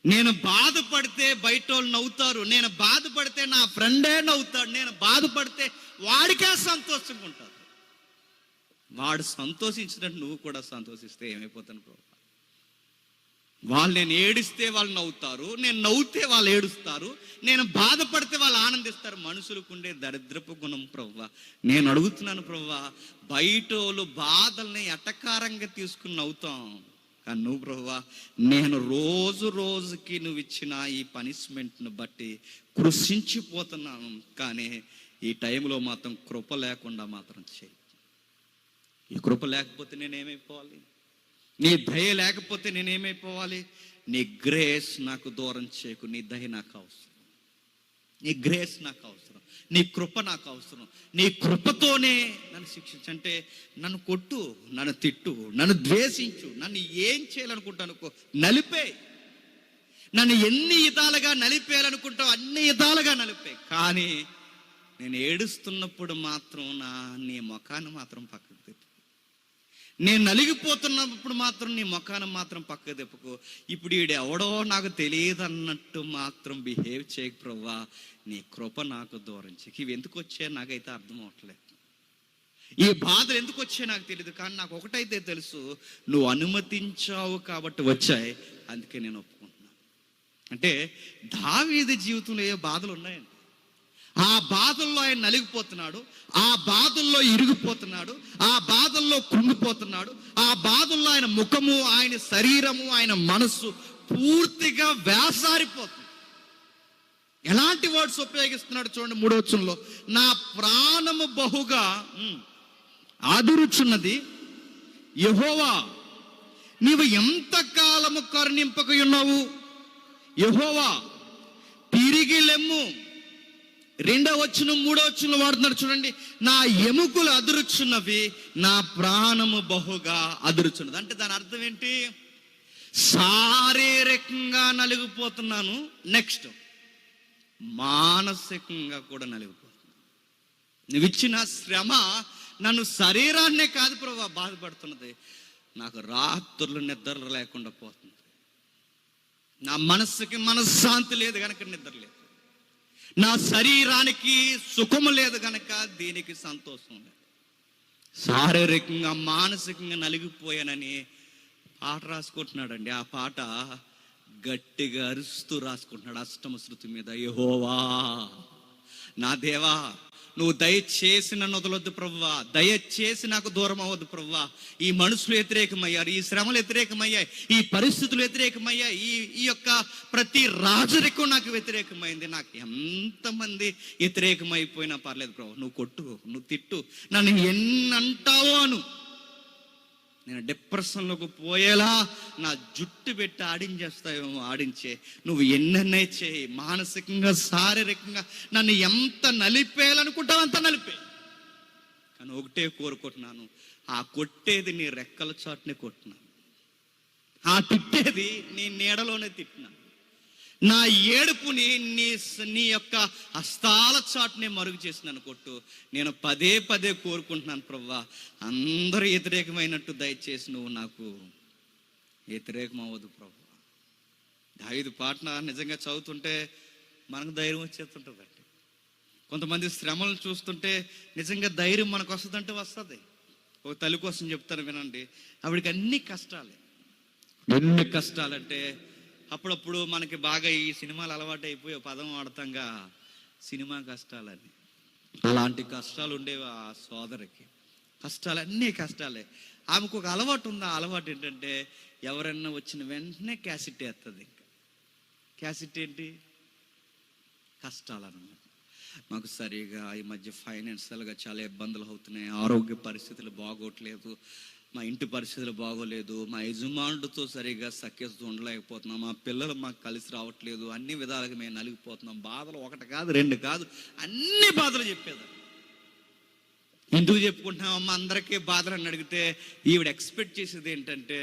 A: నేను బాధపడితే బయట వాళ్ళు నవ్వుతారు, నేను బాధపడితే నా ఫ్రెండే నవ్వుతాడు, నేను బాధపడితే వాడికే సంతోషంగా ఉంటారు. వాడు సంతోషించినట్టు నువ్వు కూడా సంతోషిస్తే ఏమైపోతాను ప్రభు. వాళ్ళు నేను ఏడిస్తే వాళ్ళు నవ్వుతారు, నేను నవ్వుతే వాళ్ళు ఏడుస్తారు, నేను బాధపడితే వాళ్ళు ఆనందిస్తారు. మనుషులకు ఉండే దరిద్రపు గుణం ప్రభువా. నేను అడుగుతున్నాను ప్రభువా, బయట వాళ్ళు బాధల్ని ఎటకారంగా తీసుకుని నవ్వుతాం, కానీ నువ్వు ప్రభువా నేను రోజు రోజుకి నువ్వు ఇచ్చిన ఈ పనిష్మెంట్ను బట్టి కృషించిపోతున్నాను, కానీ ఈ టైంలో మాత్రం కృప లేకుండా మాత్రం చేయి. ఈ కృప లేకపోతే నేనేమైపోవాలి? నీ దయ లేకపోతే నేనేమైపోవాలి? నీ గ్రేస్ నాకు దూరం చేయకు. నీ దయ నాకు అవసరం, నీ గ్రేస్ నాకు అవసరం, నీ కృప నాకు అవసరం. నీ కృపతోనే నన్ను శిక్షించంటే నన్ను కొట్టు, నన్ను తిట్టు, నన్ను ద్వేషించు, నన్ను ఏం చేయాలనుకుంటానుకో నలిపే. నన్ను ఎన్ని విధాలుగా నలిపేయాలనుకుంటావు అన్ని విధాలుగా నలిపే. కానీ నేను ఏడుస్తున్నప్పుడు మాత్రం నీ ముఖాన్ని మాత్రం పక్కకు తిప్పు. నేను నలిగిపోతున్నప్పుడు మాత్రం నీ ముఖాన్ని మాత్రం పక్కకు తిప్పుకో. ఇప్పుడు ఈడు ఎవడో నాకు తెలియదు అన్నట్టు మాత్రం బిహేవ్ చేయకు ప్రభువా. నీ కృప నాకు దూరం చేయకు. ఇవి ఎందుకు వచ్చాయో నాకైతే అర్థం అవట్లేదు. ఈ బాధలు ఎందుకు వచ్చాయో నాకు తెలియదు, కానీ నాకు ఒకటైతే తెలుసు, నువ్వు అనుమతించావు కాబట్టి వచ్చాయి, అందుకే నేను ఒప్పుకుంటున్నాను. అంటే దావీదు జీవితంలో ఏ బాధలు ఉన్నాయండి? ఆ బాధల్లో ఆయన నలిగిపోతున్నాడు, ఆ బాధల్లో ఇరిగిపోతున్నాడు, ఆ బాధల్లో కృంగిపోతున్నాడు, ఆ బాధల్లో ఆయన ముఖము, ఆయన శరీరము, ఆయన మనస్సు పూర్తిగా వేసారిపోతుంది. ఎలాంటి వర్డ్స్ ఉపయోగిస్తున్నాడు చూడండి 3వ వచనంలో, నా ప్రాణము బహుగా ఆదురుచున్నది, యెహోవా నీవు ఎంతకాలము కరుణింపక ఉన్నావు? యెహోవా తిరిగి లెమ్ము. 2వ వచనం 3వ వచనం వాడుతున్నాడు చూడండి, నా ఎముకలు అదురుచున్నవి, నా ప్రాణము బహుగా అదురుచున్నది. అంటే దాని అర్థం ఏంటి? శారీరకంగా నలిగిపోతున్నాను, నెక్స్ట్ మానసికంగా కూడా నలిగిపోతున్నాను. నువ్వు ఇచ్చిన శ్రమ నన్ను శరీరాన్నే కాదు ప్రభువా బాధపడుతున్నది, నాకు రాత్రులు నిద్ర లేకుండా పోతుంది. నా మనస్సుకి మనశ్శాంతి లేదు కనుక నిద్ర లేదు, నా శరీరానికి సుఖము లేదు కనుక దీనికి సంతోషం లేదు. శారీరకంగా మానసికంగా నలిగిపోయానని పాట రాసుకుంటున్నాడండి. ఆ పాట గట్టిగా అరుస్తూ రాసుకుంటున్నాడు అష్టమ శృతి మీద. యెహోవా నా దేవా, నువ్వు దయచేసి నన్ను వదలొద్దు ప్రభువా, దయచేసి నాకు దూరం అవ్వద్దు ప్రభువా. ఈ మనుషులు వ్యతిరేకమయ్యారు, ఈ శ్రమలు వ్యతిరేకమయ్యాయి, ఈ పరిస్థితులు వ్యతిరేకమయ్యాయి, ఈ యొక్క ప్రతి రాజరికం నాకు వ్యతిరేకమైంది. నాకు ఎంతమంది వ్యతిరేకమైపోయినా పర్లేదు ప్రభు, నువ్వు కొట్టు, నువ్వు తిట్టు, నన్ను ఎన్నంటావో అను, నేను డిప్రెషన్లోకి పోయేలా నా జుట్టు పెట్టి ఆడించేస్తావేమో ఆడించే, నువ్వు ఎన్నెన్నే చేయి, మానసికంగా శారీరకంగా నన్ను ఎంత నలిపేయాలనుకుంటావు అంత నలిపే. కానీ ఒకటే కోరుకుంటున్నాను, ఆ కొట్టేది నీ రెక్కల చాటునే కొట్టినాను, ఆ తిట్టేది నీ నీడలోనే తిట్టినాను, నా ఏడుపుని నీ యొక్క హస్తాల చాటునే మరుగు చేసినాను కొట్టు. నేను పదే పదే కోరుకుంటున్నాను ప్రభువా, అందరూ వ్యతిరేకమైనట్టు దయచేసి నువ్వు నాకు వ్యతిరేకం అవ్వదు ప్రభువా. దావీదు పాటన నిజంగా చదువుతుంటే మనకు ధైర్యం వచ్చేస్తుంటుందండి. కొంతమంది శ్రమలు చూస్తుంటే నిజంగా ధైర్యం మనకు వస్తుందంటే వస్తుంది. ఒక తల్లి కోసం చెప్తాను వినండి, ఆవిడికి అన్ని కష్టాలే. ఎన్ని కష్టాలంటే అప్పుడప్పుడు మనకి బాగా ఈ సినిమాలు అలవాటు అయిపోయి పదం వాడతాంగా, సినిమా కష్టాలని. అలాంటి కష్టాలు ఉండేవి ఆ సోదరికి. కష్టాలన్నీ కష్టాలే. ఆమెకు ఒక అలవాటు ఉంది. ఆ అలవాటు ఏంటంటే ఎవరన్నా వచ్చిన వెంటనే క్యాసెట్ వేస్తుంది. ఇంకా క్యాసెట్ ఏంటి? కష్టాలన్నమాట. మాకు సరిగా ఈ మధ్య ఫైనాన్షియల్గా చాలా ఇబ్బందులు అవుతున్నాయి, ఆరోగ్య పరిస్థితులు బాగోట్లేదు, మా ఇంటి పరిస్థితులు బాగోలేదు, మా యజమానుడితో సరిగా సఖ్యతతో ఉండలేకపోతున్నాం, మా పిల్లలు మాకు కలిసి రావట్లేదు, అన్ని విధాలుగా మేము నలిగిపోతున్నాం. బాధలు ఒకటి కాదు, రెండు కాదు, అన్ని బాధలు చెప్పేది. ఎందుకు చెప్పుకుంటున్నామమ్మా అందరికీ బాధలు అని అడిగితే ఈవిడ ఎక్స్పెక్ట్ చేసేది ఏంటంటే,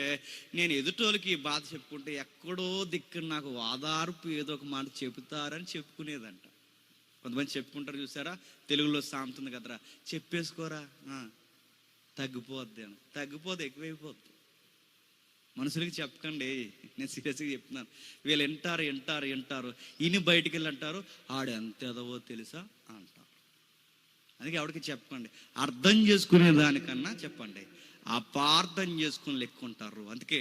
A: నేను ఎదుటోళ్ళకి ఈ బాధ చెప్పుకుంటే ఎక్కడో దిక్కు నాకు ఓదార్పు ఏదో ఒక మాట చెబుతారని చెప్పుకునేదంట. కొంతమంది చెప్పుకుంటారు చూసారా, తెలుగులో సామెత ఉంది కదరా, చెప్పేసుకోరా తగ్గిపోద్ది అని. తగ్గిపోద్ది, ఎక్కువైపోద్ది. మనుషులకి చెప్పకండి, నేను సీరియస్గా చెప్తున్నాను. వీళ్ళు వింటారు ఇని బయటికి వెళ్ళి అంటారు, ఆడు ఎంత ఎదవో తెలుసా అంటారు. అందుకే ఎవరికి చెప్పండి, అర్థం చేసుకునే దానికన్నా చెప్పండి, అపార్థం చేసుకుని లెక్కుంటారు. అందుకే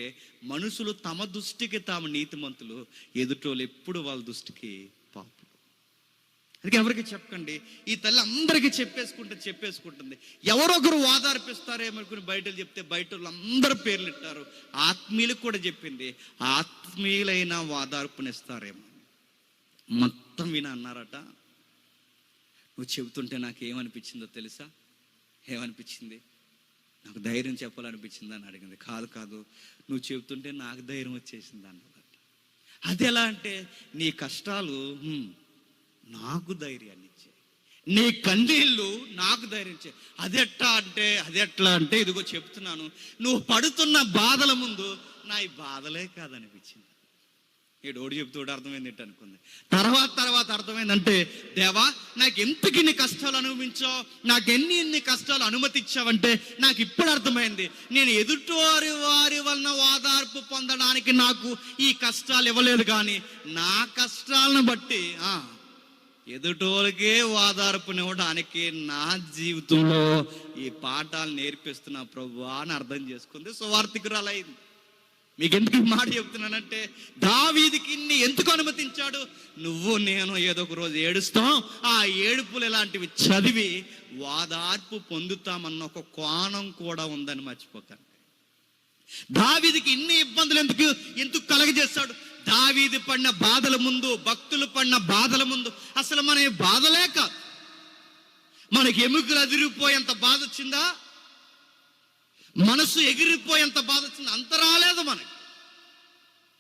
A: మనుషులు తమ దృష్టికి తాము నీతిమంతులు, ఎదుటోళ్ళు ఎప్పుడు వాళ్ళ దృష్టికి పాపులు. అందుకే ఎవరికి చెప్పకండి. ఈ తల్లి అందరికీ చెప్పేసుకుంటుంది. ఎవరొకరు ఓదార్పిస్తారేమనుకుని బయట చెప్తే బయట వాళ్ళందరూ పేర్లు ఇట్టారు. ఆత్మీయులకు కూడా చెప్పింది, ఆత్మీయులైన ఓదార్పునిస్తారేమో. మొత్తం విన అన్నారట. నువ్వు చెబుతుంటే నాకు ఏమనిపించిందో తెలుసా? ఏమనిపించింది? నాకు ధైర్యం చెప్పాలనిపించింది అని అడిగింది. కాదు, నువ్వు చెబుతుంటే నాకు ధైర్యం వచ్చేసింది అన్నదట. అది ఎలా అంటే, నీ కష్టాలు నాకు ధైర్యాన్ని ఇచ్చే, నీ కన్నీళ్ళు నాకు ధైర్యం ఇచ్చే. అది ఎట్లా అంటే ఇదిగో చెప్తున్నాను, నువ్వు పడుతున్న బాధల ముందు నా ఈ బాధలే కాదనిపించింది. ఏడోడు చెప్తూడు అర్థమైంది ఏంటి అనుకుంది. తర్వాత అర్థమైందంటే, దేవా నాకు ఎందుకు ఇన్ని కష్టాలు అనుభవించావు, నాకు ఎన్ని కష్టాలు అనుమతిచ్చావంటే నాకు ఇప్పుడు అర్థమైంది. నేను ఎదుటివారి వలన ఓదార్పు పొందడానికి నాకు ఈ కష్టాలు ఇవ్వలేదు, కానీ నా కష్టాలను బట్టి ఎదుటోళ్ళకే ఓదార్పునివ్వడానికి నా జీవితంలో ఈ పాఠాలు నేర్పిస్తున్నా ప్రభువా అని అర్థం చేసుకుంది. సువార్తికురాలైంది. మీకు ఎందుకు మాట చెప్తున్నానంటే, దావీదుకి ఇన్ని ఎందుకు అనుమతించాడు? నువ్వు నేను ఏదో ఒక రోజు ఏడుస్తాం, ఆ ఏడుపులు ఇలాంటివి చదివి ఓదార్పు పొందుతామన్న ఒక కోణం కూడా ఉందని మర్చిపోకండి. దావీదుకి ఇన్ని ఇబ్బందులు ఎందుకు కలగజేస్తాడు? దావీదు పడిన బాధల ముందు, భక్తులు పడిన బాధల ముందు అసలు మన బాధలే కాదు. మనకి ఎముకలు అదిరిపోయేంత బాధ వచ్చిందా? మనసు ఎగిరిపోయేంత బాధ వచ్చింది? అంత రాలేదు మనకి.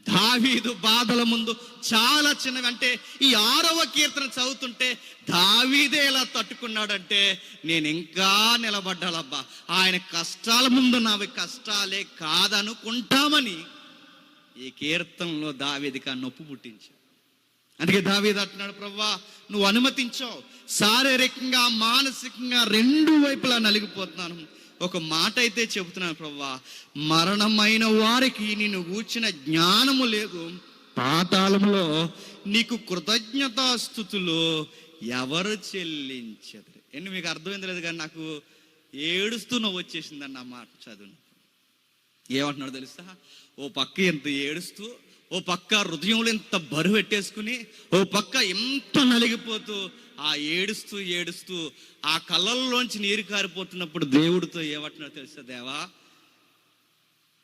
A: దావీదు బాధల ముందు చాలా చిన్నవి. అంటే ఈ 6వ కీర్తన చదువుతుంటే దావీదే ఎలా తట్టుకున్నాడంటే, నేను ఇంకా నిలబడ్డాలబ్బా, ఆయన కష్టాల ముందు నావి కష్టాలే కాదనుకుంటామని ఈ కీర్తనలో దావీదుకి ఆ నొప్పి పుట్టించాడు. అందుకే దావీదు అంటున్నాడు, ప్రభువా నువ్వు అనుమతించావు, శారీరకంగా మానసికంగా రెండు వైపులా నలిగిపోతున్నాను, ఒక మాట అయితే చెబుతున్నాను ప్రభువా, మరణమైన వారికి నిన్ను గూర్చిన జ్ఞానము లేదు, పాతాళంలో నీకు కృతజ్ఞతాస్తుతులు ఎవరు చెల్లించదు. ఎన్ని మీకు అర్థమైంది లేదు, కానీ నాకు ఏడుస్తూ నవ్వు వచ్చేసిందండి ఆ మాట చదువు. ఏమంటున్నాడు తెలుసా? ఓ పక్క ఎంత ఏడుస్తూ, ఓ పక్క హృదయంలో ఎంత బరువు పెట్టేసుకుని, ఓ పక్క ఎంత నలిగిపోతూ, ఆ ఏడుస్తూ ఆ కళ్ళల్లోంచి నీరు కారిపోతున్నప్పుడు దేవుడితో ఏమంటున్నాడు తెలుసా? దేవా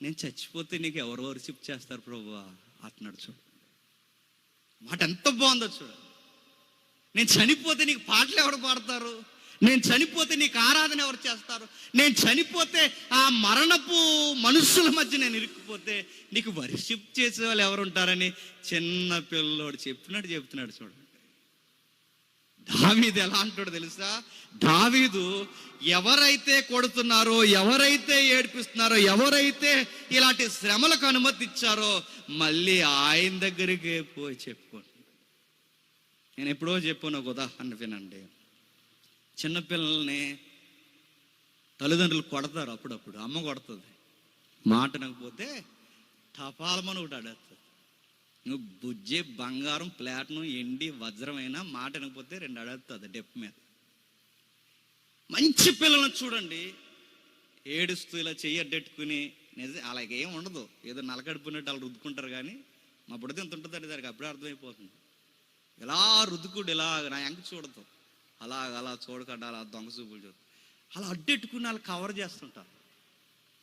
A: నేను చచ్చిపోతే నీకు ఎవరు రిసిప్ట్ చేస్తారు ప్రభువా అంటున్నాడు. చూడు మాట ఎంత బాగుందో చూడు. నేను చనిపోతే నీకు పాటలు ఎవరు పాడతారు? నేను చనిపోతే నీకు ఆరాధన ఎవరు చేస్తారు? నేను చనిపోతే ఆ మరణపు మనుషుల మధ్య నేను ఇరుక్కుపోతే నీకు వర్షిప్ చేసే వాళ్ళు ఎవరు ఉంటారని చిన్న పిల్లోడు చెప్పినట్టు చెప్తున్నాడు. చూడండి దావీదు ఎలా అంటాడో తెలుసా? దావీదు ఎవరైతే కొడుతున్నారో, ఎవరైతే ఏడిపిస్తున్నారో, ఎవరైతే ఇలాంటి శ్రమలకు అనుమతి ఇచ్చారో మళ్ళీ ఆయన దగ్గరికి పోయి చెప్పుకోండి. నేను ఎప్పుడో చెప్పాను ఒక ఉదాహరణ వినండి. చిన్నపిల్లల్ని తల్లిదండ్రులు కొడతారు అప్పుడప్పుడు. అమ్మ కొడుతుంది, మాట అనకపోతే టపాలమని ఒకటి అడేస్తుంది. నువ్వు బుజ్జి బంగారం ప్లాటినం ఎండి వజ్రమైనా మాట అనకపోతే 2 అడుగుతుంది డెప్ మీద. మంచి పిల్లలను చూడండి, ఏడుస్తూ ఇలా చెయ్యడ్డెట్టుకుని అలాగేం ఉండదు, ఏదో నలకడుపున్నట్టు అలా రుద్దుకుంటారు. కానీ మా బుడితే ఎంత ఉంటుందండి దానికి అప్పుడే అర్థమైపోతుంది. ఇలా రుద్దుకుడు ఇలా నా ఎంక చూడదు, అలా చూడకుండా అలా దొంగ చూపులు చూడు, అలా అడ్డెట్టుకుని అలా కవర్ చేస్తుంటారు.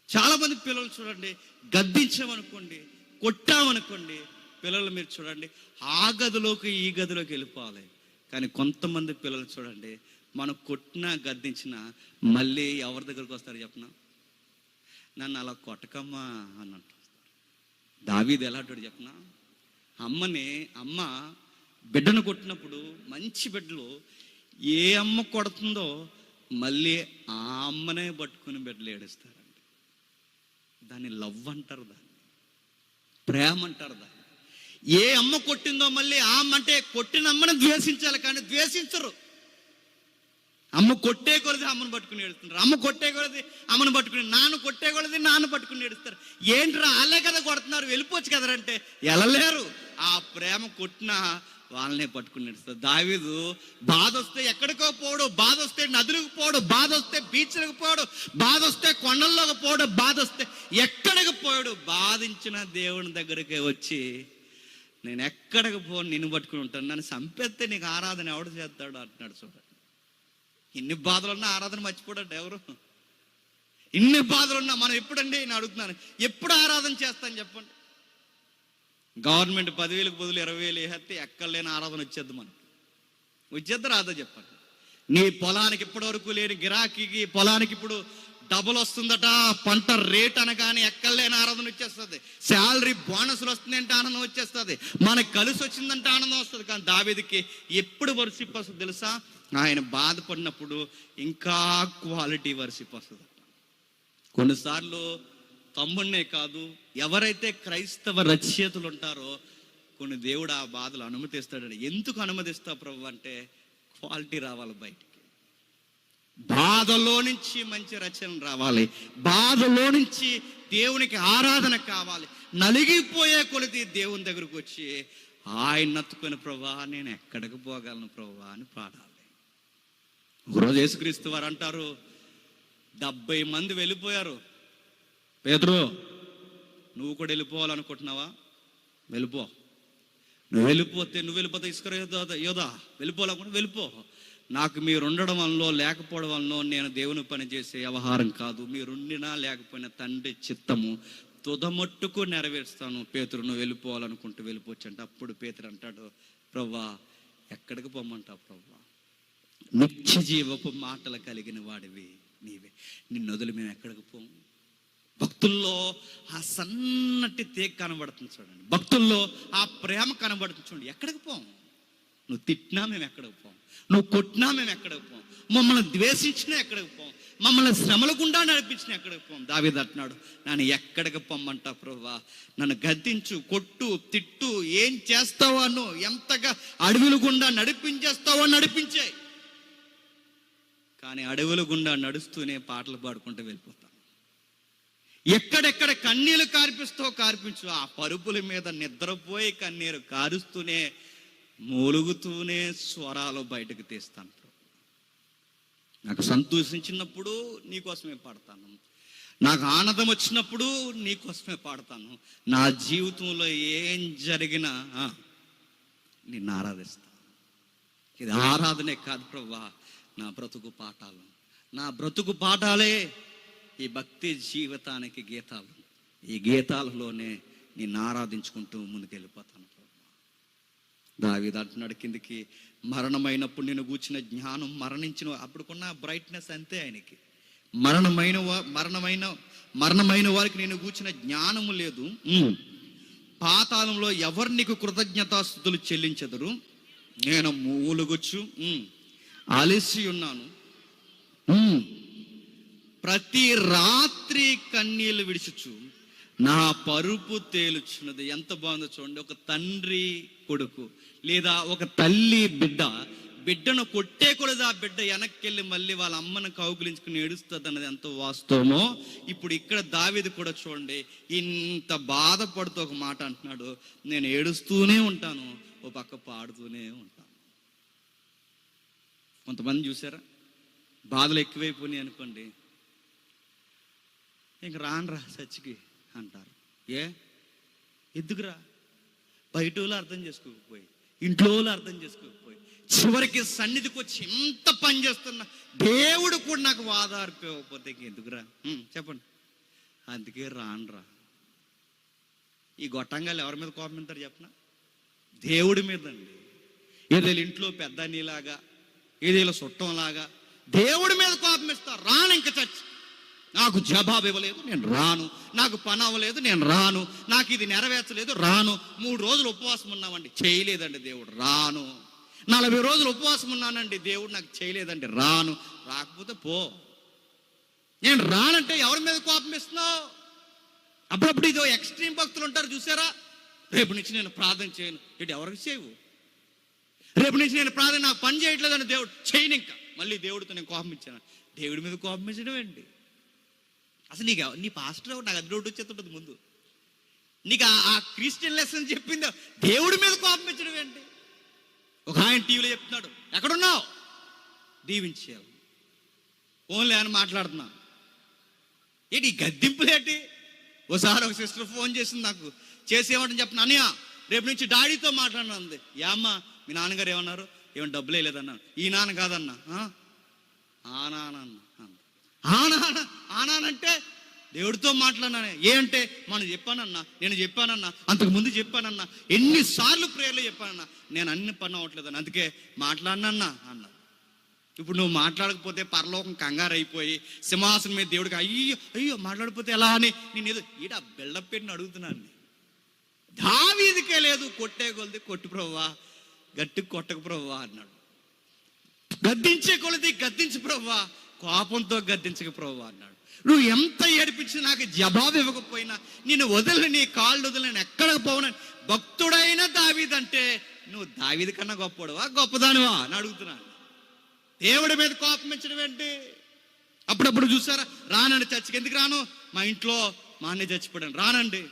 A: చాలామంది పిల్లలు చూడండి, గద్దించామనుకోండి, కొట్టామనుకోండి, పిల్లలు మీరు చూడండి ఆ గదిలోకి ఈ గదిలోకి వెళ్ళిపోవాలి. కానీ కొంతమంది పిల్లలు చూడండి, మనం కొట్టినా గద్దించినా మళ్ళీ ఎవరి దగ్గరకు వస్తారు చెప్పనా? నన్ను అలా కొట్టకమ్మా అని అంటారు. దావీదు ఎలా అంటాడు చెప్పనా? అమ్మ బిడ్డను కొట్టినప్పుడు మంచి బిడ్డలు ఏ అమ్మ కొడుతుందో మళ్ళీ ఆ అమ్మనే పట్టుకుని బిడ్డలు ఏడుస్తారండి. దాన్ని లవ్ అంటారు, దాన్ని ప్రేమ అంటారు. దాన్ని ఏ అమ్మ కొట్టిందో మళ్ళీ ఆ అమ్మ, అంటే కొట్టిన అమ్మని ద్వేషించాలి కానీ ద్వేషించరు. అమ్మ కొట్టే కొలది అమ్మను పట్టుకుని ఏడుస్తుంటారు, అమ్మ కొట్టే కొలది అమ్మను పట్టుకుని, నాన్న కొట్టే కొలది నాన్న పట్టుకుని ఏడుస్తారు. ఏంట్రా వాళ్ళే కదా కొడుతున్నారు, వెళ్ళిపోవచ్చు కదరంటే వెళ్ళలేరు. ఆ ప్రేమ కొట్టిన వాళ్ళనే పట్టుకుని ఏడుస్తారు. దావీదు బాధ వస్తే ఎక్కడికో పోడు, బాధ వస్తే నదులకు పోడు, బాధ వస్తే బీచ్లకు పోడు, బాధ వస్తే కొండల్లోకి పోడు, బాధ వస్తే ఎక్కడికి పోయాడు, బాధించిన దేవుని దగ్గరికి వచ్చి నేను ఎక్కడికి పోను, నిన్ను పట్టుకుని ఉంటాను, నన్ను చంపేస్తే నీకు ఆరాధన ఎవడు చేస్తాడు అంటున్నాడు. చూడండి, ఇన్ని బాధలున్నా ఆరాధన మర్చిపోడట ఎవరు? ఇన్ని బాధలున్నా మనం ఎప్పుడండి, నేను అడుగుతున్నాను, ఎప్పుడు ఆరాధన చేస్తాను చెప్పండి? గవర్నమెంట్ 10,000కి బదులు 20,000 వేస్తే ఎక్కడ లేని ఆరాధన వచ్చేద్ది, మనకి వచ్చేద్ది రాదో చెప్పండి? నీ పొలానికి ఇప్పటి వరకు లేని గిరాకీకి పొలానికి ఇప్పుడు డబుల్ వస్తుందట, పంట రేట్ అనగానే ఎక్కడ లేని ఆరాధన వచ్చేస్తుంది. శాలరీ బోనస్లు వస్తుందంటే ఆనందం వచ్చేస్తుంది, మనకు కలిసి వచ్చిందంటే ఆనందం వస్తుంది. కానీ దావీదుకి ఎప్పుడు వర్షిప్ వస్తుంది తెలుసా? ఆయన బాధపడినప్పుడు ఇంకా క్వాలిటీ వర్షిప్ వస్తుంది. కొన్నిసార్లు తమ్ముడినే కాదు, ఎవరైతే క్రైస్తవ రచయితలు ఉంటారో కొన్ని దేవుడు ఆ బాధలు అనుమతిస్తాడు. ఎందుకు అనుమతిస్తా ప్రభు అంటే క్వాలిటీ రావాలి బయటికి, బాధలో నుంచి మంచి రచన రావాలి, బాధలో నుంచి దేవునికి ఆరాధన కావాలి. నలిగిపోయే కొలిది దేవుని దగ్గరకు వచ్చి ఆయన నత్తుకొని ప్రభా నేను ఎక్కడికి పోగలను ప్రభా అని పాడాలి. ఒకరోజు యేసుక్రీస్తు వారు అంటారు, 70 మంది వెళ్ళిపోయారు. పేతురు, నువ్వు కూడా వెళ్ళిపోవాలనుకుంటున్నావా? వెళ్ళిపో. నువ్వు వెళ్ళిపోతే ఇస్కరియోత యోధా వెళ్ళిపోవాలనుకుంటే వెళ్ళిపో. నాకు మీరు ఉండడం వల్ల లేకపోవడం వల్ల నేను దేవుని పని చేసే వ్యవహారం కాదు, మీరుండినా లేకపోయినా తండ్రి చిత్తము తుదమట్టుకు నెరవేరుస్తాను. పేతురు, నువ్వు వెళ్ళిపోవాలనుకుంటూ వెళ్ళిపోవచ్చు అంటే అప్పుడు పేతురు అంటాడు, ప్రవ్వా ఎక్కడికి పొమ్మంటావు ప్రవ్వా? నిత్య జీవపు మాటలు కలిగిన వాడివి నీవే, నిన్ను వదిలి మేము ఎక్కడికి పోము. భక్తుల్లో ఆ సన్నటి తేగ కనబడుతుంది చూడండి, భక్తుల్లో ఆ ప్రేమ కనబడుతుంది చూడండి. ఎక్కడికి పోం? నువ్వు తిట్టినా మేము ఎక్కడికి పోం, నువ్వు కొట్టినా మేము ఎక్కడికి పోం, మమ్మల్ని ద్వేషించినా ఎక్కడికి పోం, మమ్మల్ని శ్రమల గుండా నడిపించినా ఎక్కడికి పోం. దావీదు అంటున్నాడు, నన్ను ఎక్కడికి పొమ్మంటా ప్రభువా? నన్ను గద్దించు, కొట్టు, తిట్టు, ఏం చేస్తావో అను, ఎంతగా అడవుల గుండా నడిపించేస్తావో నడిపించాయి. కానీ అడవుల గుండా నడుస్తూనే పాటలు పాడుకుంటూ వెళ్ళిపోతాం. ఎక్కడెక్కడ కన్నీళ్ళు కార్పిస్తావో కార్పించు, ఆ పరుపుల మీద నిద్రపోయి కన్నీరు కారుస్తూనే మూలుగుతూనే స్వరాలు బయటకు తీస్తాను. నాకు సంతోషించినప్పుడు నీకోసమే పాడతాను, నాకు ఆనందం వచ్చినప్పుడు నీకోసమే పాడతాను. నా జీవితంలో ఏం జరిగినా నిన్ను ఆరాధిస్తాను. ఇది ఆరాధనే కాదు ప్రభువా, నా బ్రతుకు పాఠాలు, నా బ్రతుకు పాఠాలే ఈ భక్తి జీవితానికి గీతాలు. ఈ గీతాలలోనే నిన్ను ఆరాధించుకుంటూ ముందుకెళ్ళిపోతాను. దావీదు అంటున్నాడు కిందికి, మరణమైనప్పుడు నేను కూర్చిన జ్ఞానం, మరణించిన అప్పుడుకున్న బ్రైట్నెస్ అంతే ఆయనకి. మరణమైన వారికి నేను కూర్చిన జ్ఞానము లేదు. పాతాళంలో ఎవరు నీకు కృతజ్ఞతాస్తుతులు చెల్లించెదరు? నేను మూలుగుచ్చు అలసి ఉన్నాను, ప్రతి రాత్రి కన్నీళ్లు విడిచుచు నా పరుపు తేలుచున్నది. ఎంత బాగుందో చూడండి. ఒక తండ్రి కొడుకు లేదా ఒక తల్లి బిడ్డను కొట్టేకూడదు, ఆ బిడ్డ వెనక్కి మళ్ళీ వాళ్ళ అమ్మను కౌగులించుకుని ఏడుస్తుంది అన్నది ఎంత వాస్తవమో ఇప్పుడు ఇక్కడ దావీదు కూడా చూడండి, ఇంత బాధపడుతూ ఒక మాట అంటున్నాడు, నేను ఏడుస్తూనే ఉంటాను, ఓ పక్క పాడుతూనే ఉంటాను. కొంతమంది చూసారా, బాధలు ఎక్కువైపోయినాయి అనుకోండి, ఇంక రానరా చచ్చికి అంటారు. ఎందుకురా? బయట వాళ్ళు అర్థం చేసుకోకపోయి, ఇంట్లో వాళ్ళు అర్థం చేసుకోకపోయి, చివరికి సన్నిధికి వచ్చి ఎంత పని చేస్తున్నా దేవుడు కూడా నాకు వాదార్పివ్వకపోతే ఎందుకురా చెప్పండి? అందుకే రానరా. ఈ గొట్టంగాలు ఎవరి మీద కోపమిస్తారు చెప్పిన? దేవుడి మీద అండి. ఏదో ఇంట్లో పెద్ద నీలాగా, ఏదో చుట్టంలాగా దేవుడి మీద కోపం ఇస్తారు. రాను ఇంక చచ్చి నాకు జవాబు ఇవ్వలేదు, నేను రాను. నాకు పని అవ్వలేదు, నేను రాను. నాకు ఇది నెరవేర్చలేదు, రాను. 3 రోజులు ఉపవాసం ఉన్నామండి, చేయలేదండి దేవుడు, రాను. 40 రోజులు ఉపవాసం ఉన్నానండి, దేవుడు నాకు చేయలేదండి, రాను. రాకపోతే పో. నేను రానంటే ఎవరి మీద కోపం ఇస్తున్నావు? అప్పుడప్పుడు ఇదో ఎక్స్ట్రీమ్ భక్తులు ఉంటారు చూసారా, రేపు నుంచి నేను ప్రార్థన చేయను. ఇటు ఎవరికి చేయవు? రేపు నుంచి నేను ప్రార్థన, నాకు పని చేయట్లేదని దేవుడు చేయను. ఇంకా మళ్ళీ దేవుడితో నేను కోపం ఇచ్చాను. దేవుడి మీద కోపం ఇచ్చడం ఏంటి? అసలు నీ పాస్టర్ నాకు అది రోడ్డు వచ్చేస్తుంటుంది ముందు. నీకు ఆ క్రిస్టియన్ లెసన్ చెప్పింది దేవుడి మీద కోపం ఇచ్చడం ఏంటి? ఒక ఆయన టీవీలో చెప్తున్నాడు, ఎక్కడున్నావు, దీవించేయాలి, ఫోన్లే అని మాట్లాడుతున్నా. ఏంటి ఈ గద్దింపులేంటి? ఒకసారి ఒక సిస్టర్ ఫోన్ చేసింది నాకు, చేసేయమంటని చెప్పిన, అన్నయ్య రేపు నుంచి డాడీతో మాట్లాడినంది. ఏమ్మా మీ నాన్నగారు ఏమన్నారు? ఏమన్నా డబ్బులు వేయలేదన్నా. ఈ నాన్న కాదన్నా, ఆ నాన్న అన్న. ఆ నానంటే దేవుడితో మాట్లాడినానే. ఏంటే మనం చెప్పానన్నా, నేను చెప్పానన్నా, అంతకు ముందు చెప్పానన్నా, ఎన్నిసార్లు ప్రేయర్లు చెప్పానన్నా, నేను అన్ని పని అవ్వట్లేదని, అందుకే మాట్లాడినన్నా అన్నా. ఇప్పుడు నువ్వు మాట్లాడకపోతే పరలోకం కంగారు అయిపోయి సింహాసనం మీద దేవుడికి అయ్యో అయ్యో మాట్లాడిపోతే ఎలా అని నేను ఏదో ఈడ బిల్డప్ పెట్టిన అడుగుతున్నాను. దావీదుకే లేదు, కొట్టే కొలిది కొట్టు ప్రభువా, గట్టి కొట్టకు ప్రభువా అన్నాడు. గద్దించే కొలిది గద్దించు ప్రభువా, కోపంతో గద్దించక ప్రభువా అన్నాడు. నువ్వు ఎంత ఏడిపించి నాకు జవాబు ఇవ్వకపోయినా నేను వదిలి, నీ కాళ్ళు వదిలి నేను ఎక్కడికి పోవనని భక్తుడైన దావీదంటే నువ్వు దావీదు కన్నా గొప్పవాడువా, గొప్పదానివా అని అడుగుతున్నాను. దేవుడి మీద కోపం ఇచ్చడం ఏంటి? అప్పుడప్పుడు చూసారా, రానండి చర్చికి. ఎందుకు రాను? మా ఇంట్లో మా అన్నయ్య చచ్చిపోయాను, రానండి.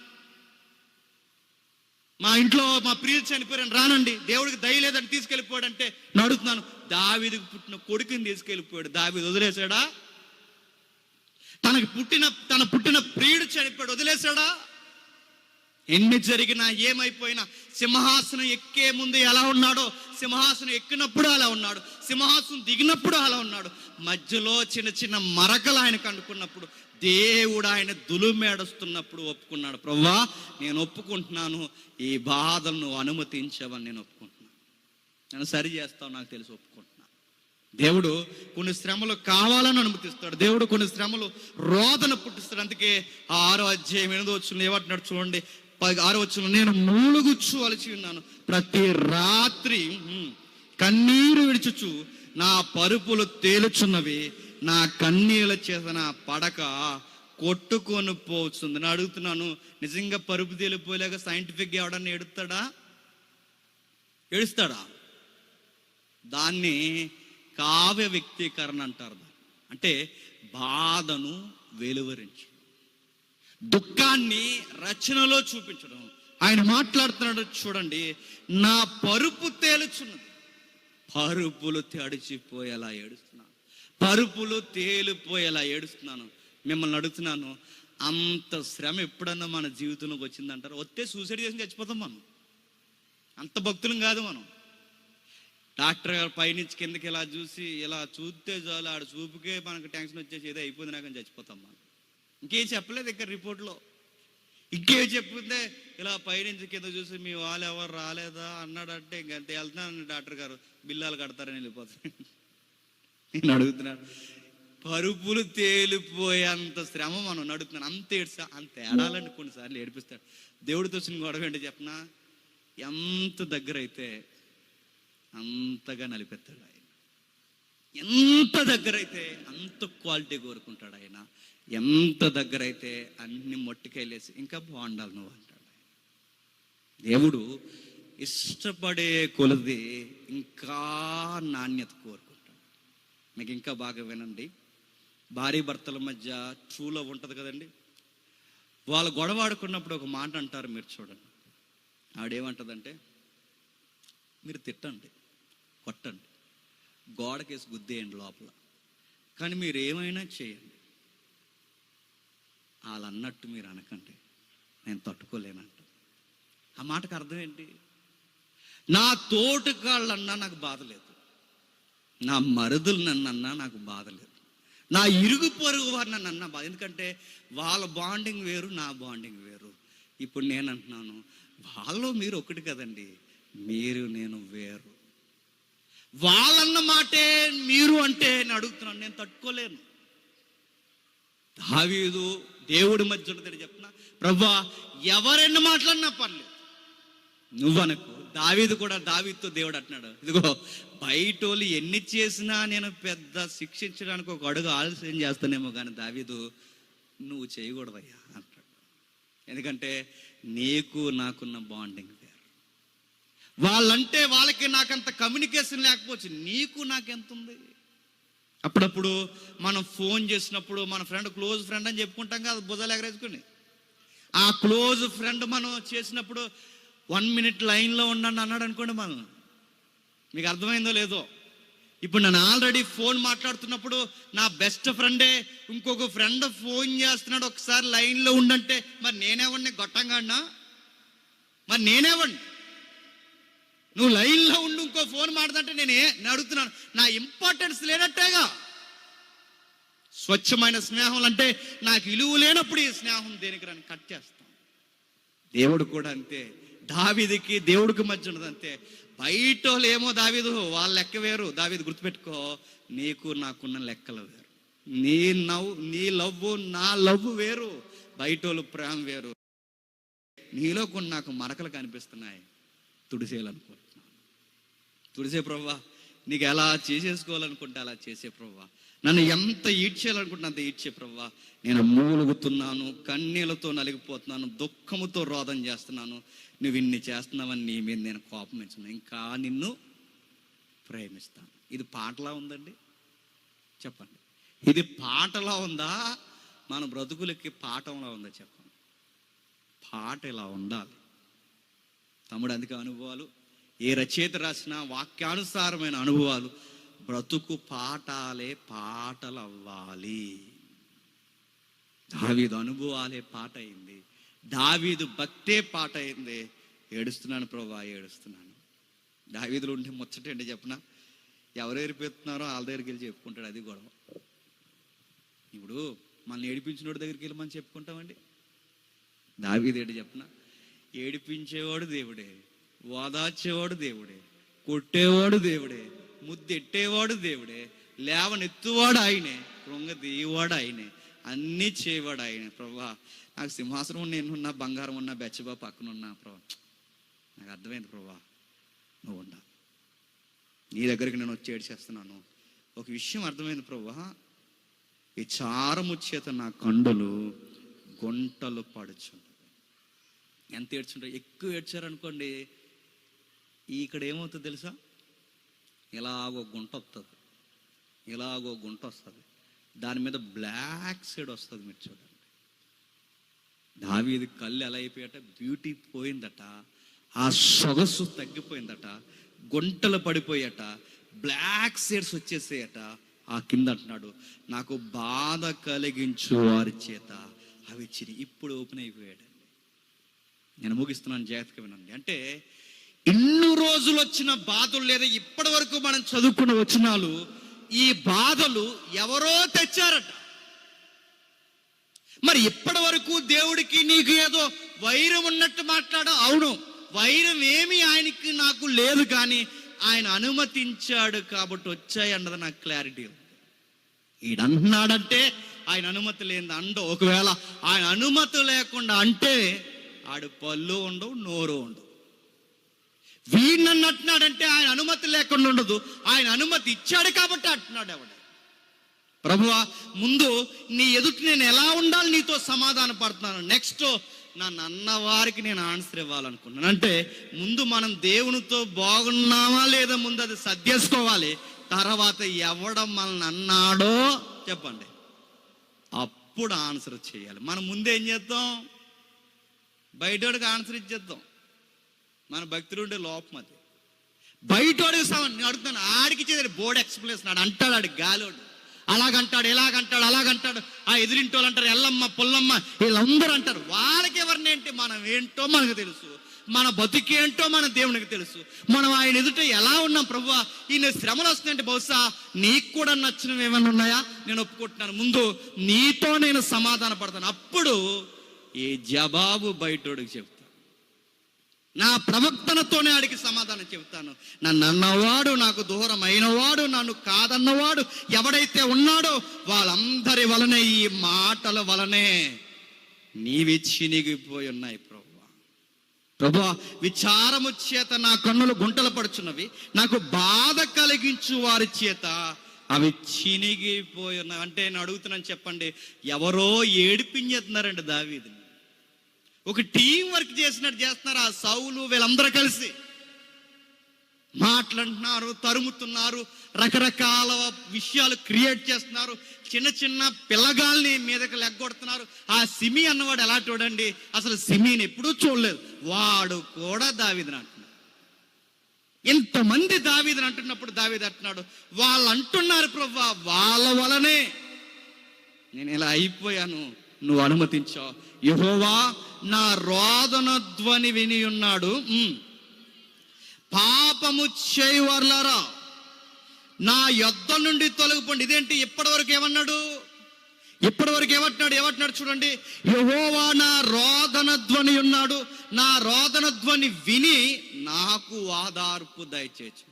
A: మా ఇంట్లో మా ప్రియులు చనిపోయాను, రానండి. దేవుడికి దయ లేదని తీసుకెళ్ళిపోయాడంటే అడుగుతున్నాను. దావీదుకు పుట్టిన కొడుకుని తీసుకెళ్ళిపోయాడు, దావీదు వదిలేశాడా? తన పుట్టిన ప్రియుడు చనిపోయాడు, వదిలేశాడా? ఎన్ని జరిగినా ఏమైపోయినా సింహాసనం ఎక్కే ముందు ఎలా ఉన్నాడో, సింహాసనం ఎక్కినప్పుడు అలా ఉన్నాడు, సింహాసనం దిగినప్పుడు అలా ఉన్నాడు. మధ్యలో చిన్న చిన్న మరకలు ఆయనకు అనుకున్నప్పుడు దేవుడు ఆయన దులుమేడుస్తున్నప్పుడు ఒప్పుకున్నాడు. ప్రభువా నేను ఒప్పుకుంటున్నాను, ఈ బాధలను నువ్వు అనుమతించావని నేను ఒప్పుకుంటున్నాను, నేను సరి చేస్తావు నాకు తెలిసి ఒప్పుకుంటున్నాను. దేవుడు కొన్ని శ్రమలు కావాలని అనుమతిస్తాడు. దేవుడు కొన్ని శ్రమలు రోదన పుట్టిస్తాడు. అందుకే 6వ అధ్యాయం 8వ వచనంలో ఏమంటున్నాడు చూడండి. 6వ వచనంలో, నేను మూలుగుచ్చు అలసి ఉన్నాను, ప్రతి రాత్రి కన్నీరు విడిచుచు నా పరుపులు తేలుచున్నవి, నా కన్నీళ్ళ చేత నా పడక కొట్టుకొని పోతుంది. నేను అడుగుతున్నాను, నిజంగా పరుపు తేలిపోలేక సైంటిఫిక్గా ఎవడన్నా ఏడుస్తాడా? దాన్ని కావ్య వ్యక్తీకరణ అంటారు. అంటే బాధను వెలువరించడం, దుఃఖాన్ని రచనలో చూపించడం. ఆయన మాట్లాడుతున్నాడు చూడండి, నా పరుపు తేలుచున్నది, పరుపులు తడిచిపోయేలా ఏడుస్తున్నాను, పరుపులు తేలిపోయేలా ఏడుస్తున్నాను. మిమ్మల్ని అడుగుతున్నాను, అంత శ్రమ ఎప్పుడన్నా మన జీవితంలోకి వచ్చిందంటారు? వస్తే సూసైడ్ చేసి చచ్చిపోతాం మనం. అంత భక్తులం కాదు మనం. డాక్టర్ గారు పైనుంచి కిందకి ఇలా చూస్తే చాలు, ఆడ చూపుకే మనకు టెన్షన్ వచ్చేసి ఏదో అయిపోయింది నాకు అని చచ్చిపోతాం మనం. ఇంకేం చెప్పలేదు ఇక్కడ రిపోర్ట్లో. ఇంకేం చెప్తే ఇలా పైనుంచి కింద చూసి మీ వాళ్ళు ఎవరు రాలేదా అన్నాడంటే ఇంకంతే, వెళ్తున్నాను డాక్టర్ గారు, బిల్లాలు కడతారని వెళ్ళిపోతాను. నేను అడుగుతున్నాను, పరుపులు తేలిపోయేంత శ్రమ మనం నడుపుతున్నాను. అంత ఏడాలండి, కొన్నిసార్లు ఏడిపిస్తాడు. దేవుడితో చిన్న గొడవ ఏంటి చెప్పనా? ఎంత దగ్గర అయితే అంతగా నలిపెత్తాడు ఆయన. ఎంత దగ్గర అయితే అంత క్వాలిటీ కోరుకుంటాడు ఆయన. ఎంత దగ్గర అయితే అన్ని మొట్టికెళ్ళేసి ఇంకా బాగుండాలి నువ్వు అంటాడు. దేవుడు ఇష్టపడే కొలది ఇంకా నాణ్యత కోరుకుంటాడు. మీకు ఇంకా బాగా వినండి, భార్య భర్తల మధ్య ట్రూ లవ్ ఉంటుంది కదండి. వాళ్ళు గొడవ ఆడుకున్నప్పుడు ఒక మాట అంటారు, మీరు చూడండి. ఆడేమంటుందంటే, మీరు తిట్టండి, కొట్టండి, గోడకేసి గుద్దేయండి లోపల, కానీ మీరు ఏమైనా చేయండి, వాళ్ళు అన్నట్టు మీరు అనకండి, నేను తట్టుకోలేనంట. ఆ మాటకు అర్థం ఏంటి? నా తోటికాళ్ళన్నా నాకు బాధ లేదు, నా మరుదులు నన్నన్నా నాకు బాధ లేదు, నా ఇరుగు పొరుగు వారు నన్ను బాధ. ఎందుకంటే వాళ్ళ బాండింగ్ వేరు, నా బాండింగ్ వేరు. ఇప్పుడు నేను అంటున్నాను, వాళ్ళు మీరు ఒకటి కదండి, మీరు నేను వేరు. వాళ్ళన్న మాటే మీరు అంటే నేను అడుగుతున్నాను, నేను తట్టుకోలేను. దావీదు దేవుడి మధ్య ఉంటాడు. చెప్పిన ప్రభువా ఎవరెన్ని మాట్లాడినా పర్లేదు నువ్వనకు. దావీదు కూడా దావీదుతో దేవుడు అంటున్నాడు, ఇదిగో బయటోళ్ళు ఎన్ని చేసినా నేను పెద్ద శిక్షించడానికి ఒక అడుగు ఆలస్యం చేస్తానేమో, కానీ దావీదు నువ్వు చేయకూడదయ్యా అంటాడు. ఎందుకంటే నీకు నాకున్న బాండింగ్ వేరు. వాళ్ళంటే వాళ్ళకి నాకంత కమ్యూనికేషన్ లేకపోవచ్చు, నీకు నాకెంత ఉంది. అప్పుడప్పుడు మనం ఫోన్ చేసినప్పుడు మన ఫ్రెండ్ క్లోజ్ ఫ్రెండ్ అని చెప్పుకుంటాం కదా భుజాలు ఎగరేసుకుని. ఆ క్లోజ్ ఫ్రెండ్ మనం చేసినప్పుడు 1 minute లైన్లో ఉండండి అన్నాడు అనుకోండి, మనం మీకు అర్థమైందో లేదో. ఇప్పుడు నేను ఆల్రెడీ ఫోన్ మాట్లాడుతున్నప్పుడు నా బెస్ట్ ఫ్రెండే ఇంకొక ఫ్రెండ్ ఫోన్ చేస్తున్నాడు, ఒకసారి లైన్లో ఉండంటే మరి నేనేవాడిని గొట్టంగాడినా? మరి నేనేవాడిని? నువ్వు లైన్లో ఉండి ఇంకో ఫోన్ మాట్లాడుతుంటే నేను అడుగుతున్నాను, నా ఇంపార్టెన్స్ లేనట్టేగా. స్వచ్ఛమైన స్నేహం అంటే నాకు విలువ లేనప్పుడు ఈ స్నేహం దేనికి రాని కట్ చేస్తాం. దేవుడు కూడా అంతే, దావీదుకి దేవుడికి మధ్య ఉన్నది అంతే. బయట ఏమో దావీదు వాళ్ళ లెక్క వేరు. దావీదు గుర్తుపెట్టుకో, నీకు నాకున్న లెక్కలు వేరు. నీ లవ్వు నా లవ్వు వేరు, బయటోళ్ళు ప్రేమ వేరు. నీలో కొన్ని నాకు మరకలు కనిపిస్తున్నాయి, తుడిసేయాలనుకుంటున్నాను. తుడిసే ప్రభువా, నీకు ఎలా చేసేసుకోవాలనుకుంటే అలా చేసే ప్రభువా, నన్ను ఎంత ఈడ్చేయాలనుకుంటున్నా అంత ఈడ్చే ప్రభువా. నేను మూలుగుతున్నాను, కన్నీళ్ళతో నలిగిపోతున్నాను, దుఃఖముతో రోదన చేస్తున్నాను. నువ్వు ఇన్ని చేస్తున్నావని నీ మీద నేను కోపం ఇచ్చున్నాను, ఇంకా నిన్ను ప్రేమిస్తాను. ఇది పాటలా ఉందండి? చెప్పండి, ఇది పాటలా ఉందా? మన బ్రతుకులకి పాఠంలా ఉందా? చెప్పండి. పాట ఇలా ఉండాలి తమ్ముడు. అందుకే అనుభవాలు, ఏ రచయిత రాసిన వాక్యానుసారమైన అనుభవాలు బ్రతుకు పాఠాలే పాటలు అవ్వాలి. దావీదు అనుభవాలే పాట అయింది, దావీదు భక్తే పాట అయింది. ఏడుస్తున్నాను ప్రభువా, ఏడుస్తున్నాను. దావీదులో ఉంటే ముచ్చటండి చెప్పిన, ఎవరు ఏడిపోతున్నారో వాళ్ళ దగ్గరికి వెళ్ళి చెప్పుకుంటాడు, అది గొడవ. ఇప్పుడు మనల్ని ఏడిపించినోడి దగ్గరికి వెళ్ళి మనం చెప్పుకుంటామండి. దావీదు ఏంటి చెప్పిన, ఏడిపించేవాడు దేవుడే, ఓదార్చేవాడు దేవుడే, కొట్టేవాడు దేవుడే, ముద్దెట్టేవాడు దేవుడే, లేవనెత్తువాడు ఆయనే, కృంగదీయవాడు ఆయనే, అన్నీ చేయవాడు ఆయనే. ప్రభా నాకు సింహాసనం నేనున్నా, బంగారం ఉన్నా, బెచ్చబా పక్కన ఉన్నా, ప్రభా నాకు అర్థమైంది ప్రభా, నువ్వు ఉండా, నీ దగ్గరికి నేను వచ్చి ఏడ్చేస్తున్నాను. ఒక విషయం అర్థమైంది ప్రభా, ఈ చారము చేత నా కండులు గుంటలు పడుచు. ఎంత ఏడ్చుంటారు? ఎక్కువ ఏడ్చారనుకోండి, ఇక్కడ ఏమవుతుంది తెలుసా? ఇలాగో గుంట వస్తుంది, ఇలాగో గుంట వస్తుంది, దాని మీద బ్లాక్ సైడ్ వస్తుంది. మీరు చూడండి, దావీదు కళ్ళు ఎలా అయిపోయాట, బ్యూటీ పోయిందట, ఆ సొగసు తగ్గిపోయిందట, గుంటలు పడిపోయాట, బ్లాక్ షేడ్స్ వచ్చేసాయట. ఆ కింద అంటున్నాడు, నాకు బాధ కలిగించు వారి చేత అవి చిరి. ఇప్పుడు ఓపెన్ అయిపోయాడు. నేను ముగిస్తున్నాను, జాగ్రత్తగా వినండి. అంటే ఇన్ని రోజులు వచ్చిన బాధలు, లేదా ఇప్పటి వరకు మనం చదువుకున్న వచనాలు, ఈ బాధలు ఎవరో తెచ్చారట. మరి ఇప్పటి వరకు దేవుడికి నీకు ఏదో వైరం ఉన్నట్టు మాట్లాడా? అవును, వైరం ఏమి ఆయనకి నాకు లేదు, కానీ ఆయన అనుమతించాడు కాబట్టి వచ్చాయి అన్నది నాకు క్లారిటీ ఉంది. ఈడన్నాడంటే ఆయన అనుమతి లేని అండవు. ఒకవేళ ఆయన అనుమతి లేకుండా అంటే ఆడు పళ్ళు ఉండవు, నోరు ఉండవు. వీడినన్ను అంటున్నాడంటే ఆయన అనుమతి లేకుండా ఉండదు, ఆయన అనుమతి ఇచ్చాడు కాబట్టి అంటున్నాడు. ఎవడ ప్రభువా, ముందు నీ ఎదుటి నేను ఎలా ఉండాలి, నీతో సమాధాన పడుతున్నాను, నెక్స్ట్ నన్ను అన్నవారికి నేను ఆన్సర్ ఇవ్వాలనుకున్నాను. అంటే ముందు మనం దేవునితో బాగున్నామా లేదా ముందు అది సర్దేసుకోవాలి. తర్వాత ఎవడం మనల్ని అన్నాడో చెప్పండి, అప్పుడు ఆన్సర్ చేయాలి. మనం ముందు ఏం చేద్దాం? బయటోడికి ఆన్సర్ ఇచ్చేద్దాం. మన భక్తులు ఉండే లోపం అది. బయటోడికి నేను అడుగుతాను, ఆడికి ఇచ్చేది బోర్డు ఎక్స్ప్లెనేషన్ ఆడు అంటాడు, ఆడు గాలోడు అలాగంటాడు, ఎలాగంటాడు, అలాగంటాడు. ఆ ఎదిరింటోళ్ళు అంటారు, ఎల్లమ్మ పుల్లమ్మ వీళ్ళందరూ అంటారు. వాళ్ళకి ఎవరిని ఏంటి, మనం ఏంటో మనకు తెలుసు, మన బతుకేంటో మన దేవునికి తెలుసు. మనం ఆయన ఎదుట ఎలా ఉన్నాం? ప్రభువా, ఈయన శ్రమలు వస్తున్నాయంటే బహుశా నీకు కూడా నచ్చినవి ఏమైనా ఉన్నాయా? నేను ఒప్పుకుంటున్నాను, ముందు నీతో నేను సమాధాన పడతాను, అప్పుడు ఈ జవాబు బయటోడికి చెప్తాను. నా ప్రవక్తనతోనే ఆడికి సమాధానం చెబుతాను. నన్ను అన్నవాడు, నాకు దూరం అయినవాడు, నన్ను కాదన్నవాడు ఎవడైతే ఉన్నాడో వాళ్ళందరి వలనే, ఈ మాటల వలనే నీవి చినిగిపోయి ఉన్నాయి ప్రభువా. విచారము చేత నా కన్నులు గుంటలు పడుచున్నవి, నాకు బాధ కలిగించు వారి చేత అవి చినిగిపోయి ఉన్నాయి. అంటే నేను అడుగుతున్నాను, చెప్పండి, ఎవరో ఏడిపించేస్తున్నారండి దావీదుని. ఒక టీం వర్క్ చేసినట్టు చేస్తున్నారు ఆ సౌలు వీళ్ళందరూ కలిసి. మాట్లాడుతున్నారు, తరుముతున్నారు, రకరకాల విషయాలు క్రియేట్ చేస్తున్నారు, చిన్న చిన్న పిల్లగాల్ని మీదకి లెగ్గొడుతున్నారు. ఆ సిమి అన్నవాడు ఎలా చూడండి, అసలు సిమిని ఎప్పుడూ చూడలేదు, వాడు కూడా దావీదుని అంటున్నాడు. ఇంతమంది దావీదుని అంటున్నప్పుడు దావీదు అంటున్నాడు, వాళ్ళు అంటున్నారు ప్రభువా, వాళ్ళ వలనే నేను ఇలా అయిపోయాను, నువ్వు అనుమతించావు. యెహోవా నా రోదన ధ్వని విని ఉన్నాడు. పాపము చేయవర్లారా నా యొద్ద నుండి తొలగిపోండి. ఇదేంటి, ఇప్పటివరకు ఏమన్నాడు, ఏమంటున్నాడు చూడండి. యెహోవా నా రోదన ధ్వని ఉన్నాడు, నా రోదన ధ్వని విని నాకు ఆదార్పు దయచేయు.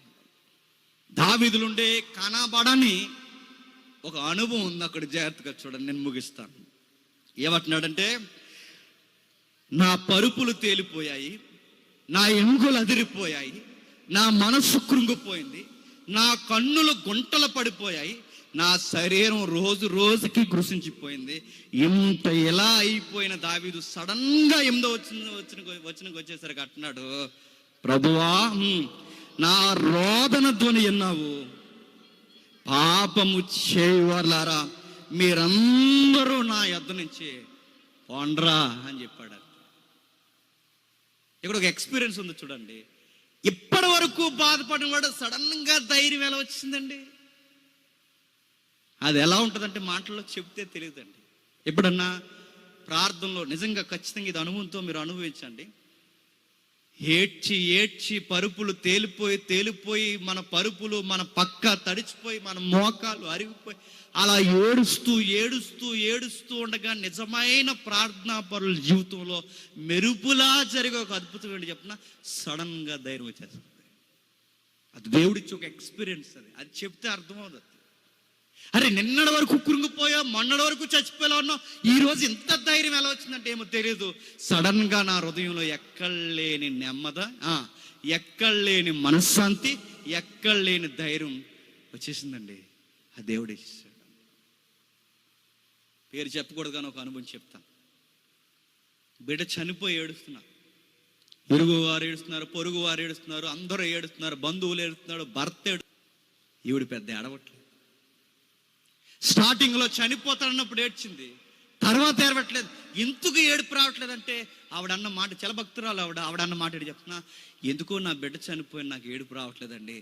A: దావీదులుండే కనబడని ఒక అనుభవం ఉంది అక్కడ. జాగ్రత్తగా చూడండి, నేను ముగిస్తాను. ఏమంటున్నాడంటే, నా పరుపులు తేలిపోయాయి, నా ఎముకలు అదిరిపోయాయి, నా మనస్సు కృంగిపోయింది, నా కన్నులు గుంటలు పడిపోయాయి, నా శరీరం రోజు రోజుకి కృషించిపోయింది. ఇంత ఎలా అయిపోయిన దావీదు సడన్గా 8వ వచనంకి వచ్చేసరికి అంటున్నాడు, ప్రభువా నా రోదన ధ్వని విన్నావు, పాపము చేయవర్లారా మీరందరూ నా యొద్ద నుంచి పోండ్రా అని చెప్పాడు. ఇక్కడ ఒక ఎక్స్పీరియన్స్ ఉంది చూడండి. ఇప్పటి వరకు బాధపడిన వాడు సడన్గా ధైర్యం ఎలా వచ్చిందండి? అది ఎలా ఉంటుందంటే మాటల్లో చెప్తే తెలియదండి. ఎప్పుడన్నా ప్రార్థనలో నిజంగా ఖచ్చితంగా ఇది అనుభవంతో మీరు అనుభవించండి. ఏడ్చి ఏడ్చి పరుపులు తేలిపోయి మన పరుపులు మన పక్క తడిచిపోయి మన మోకాలు అరిగిపోయి అలా ఏడుస్తూ ఉండగా నిజమైన ప్రార్థనా పరుల జీవితంలో మెరుపులా జరిగే ఒక అద్భుతం ఏంటి చెప్పిన, సడన్గా ధైర్యం వచ్చేస్తుంది. అది దేవుడిచ్చి ఒక ఎక్స్పీరియన్స్. అది చెప్తే అర్థమవుతుంది. అరే నిన్నటి వరకు కృంగిపోయా, మొన్నటి వరకు చచ్చిపోయేలా ఉన్నావు, ఈరోజు ఇంత ధైర్యం ఎలా వచ్చిందంటే ఏమో తెలియదు. సడన్గా నా హృదయంలో ఎక్కడలేని నెమ్మద, ఎక్కడలేని మనశ్శాంతి, ఎక్కడలేని ధైర్యం వచ్చేసిందండి. ఆ దేవుడు ఇచ్చేసాడు. పేరు చెప్పకూడదు కానీ ఒక అనుభవం చెప్తాను. బిడ్డ చనిపోయి ఏడుస్తున్నా, ఇరుగు వారు ఏడుస్తున్నారు, పొరుగు వారు ఏడుస్తున్నారు, అందరూ ఏడుస్తున్నారు, బంధువులు ఏడుస్తున్నాడు, భర్త ఈవిడ పెద్ద ఏడవట్లేదు. స్టార్టింగ్లో చనిపోతాడన్నప్పుడు ఏడ్చింది, తర్వాత ఏడవట్లేదు. ఎందుకు ఏడుపు రావట్లేదంటే ఆవిడన్న మాట, చాలా భక్తురాలు ఆవిడన్న మాట ఏంటి చెప్తున్నా, ఎందుకో నా బిడ్డ చనిపోయిన నాకు ఏడుపు రావట్లేదండి,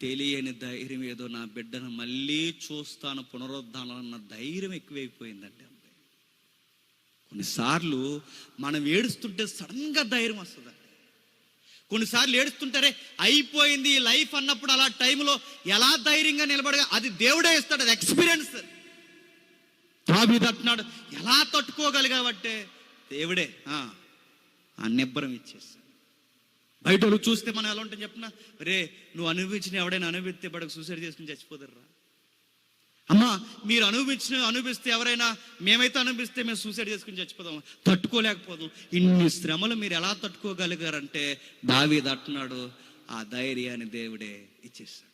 A: తెలియని ధైర్యం ఏదో నా బిడ్డను మళ్ళీ చూస్తాను పునరుద్ధానం అన్న ధైర్యం ఎక్కువైపోయిందండి. అంతే. కొన్నిసార్లు మనం ఏడుస్తుంటే సడన్గా ధైర్యం వస్తుందండి. కొన్నిసార్లు ఏడుస్తుంటారే అయిపోయింది లైఫ్ అన్నప్పుడు అలా టైంలో ఎలా ధైర్యంగా నిలబడగా అది దేవుడే ఇస్తాడు. అది ఎక్స్పీరియన్స్. దావీదు అంటున్నాడు, ఎలా తట్టుకోగలిగావంటే దేవుడే ఆ నిబ్బరం ఇచ్చేస్తాడు. బయట వాళ్ళు చూస్తే మనం ఎలా ఉంటుంది చెప్పిన, రే నువ్వు అనుభవించిన ఎవడైనా అనుభవిస్తే బడకు సూసైడ్ చేసుకుని చచ్చిపోతారా? అమ్మా మీరు అనుభవిస్తే ఎవరైనా, మేమైతే అనుభవిస్తే మేము సూసైడ్ చేసుకుని చచ్చిపోదాం, తట్టుకోలేకపోదాం. ఇన్ని శ్రమలు మీరు ఎలా తట్టుకోగలిగారంటే దావీదు అంటున్నాడు, ఆ ధైర్యాన్ని దేవుడే ఇచ్చేస్తాడు.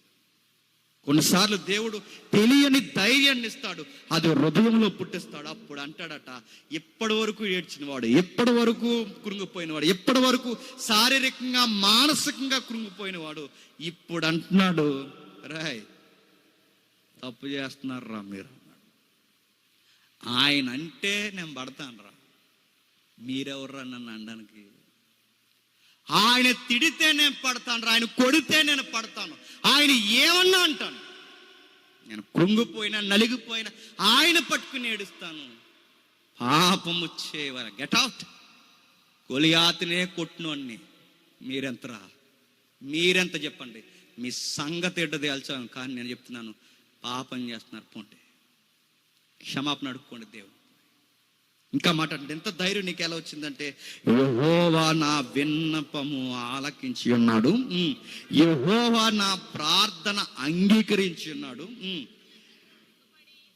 A: కొన్నిసార్లు దేవుడు తెలియని ధైర్యాన్ని ఇస్తాడు, అది హృదయంలో పుట్టిస్తాడు. అప్పుడు అంటాడట, ఎప్పటి వరకు ఏడ్చినవాడు, ఎప్పటి వరకు కృంగిపోయినవాడు, ఎప్పటి వరకు శారీరకంగా మానసికంగా కృంగిపోయినవాడు ఇప్పుడు అంటున్నాడు, రాయ్ తప్పు చేస్తున్నారు రా మీరు. ఆయన అంటే నేను పడతాను రా, మీరెవర్రా నన్ను అనడానికి? ఆయన తిడితే నేను పడతాను రా, ఆయన కొడితే నేను పడతాను, ఆయన ఏమన్నా అంటాను. నేను కృంగిపోయినా నలిగిపోయినా ఆయన పట్టుకుని ఏడుస్తాను. పాపము చేయవర గెట్ అవుట్. గొలియాతునే కొట్టునోన్ని మీరెంత చెప్పండి, మీ సంగతి ఏంటో తేల్చాను. కానీ నేను చెప్తున్నాను, పాపం చేస్తున్నారు, పోండి క్షమాపణ అడుక్కోండి దేవుడు. ఇంకా మాట్లాడండి, ఎంత ధైర్యం నీకు ఎలా వచ్చిందంటే, యెహోవా నా విన్నపము ఆలకించి ఉన్నాడు, యెహోవా నా ప్రార్థన అంగీకరించి ఉన్నాడు,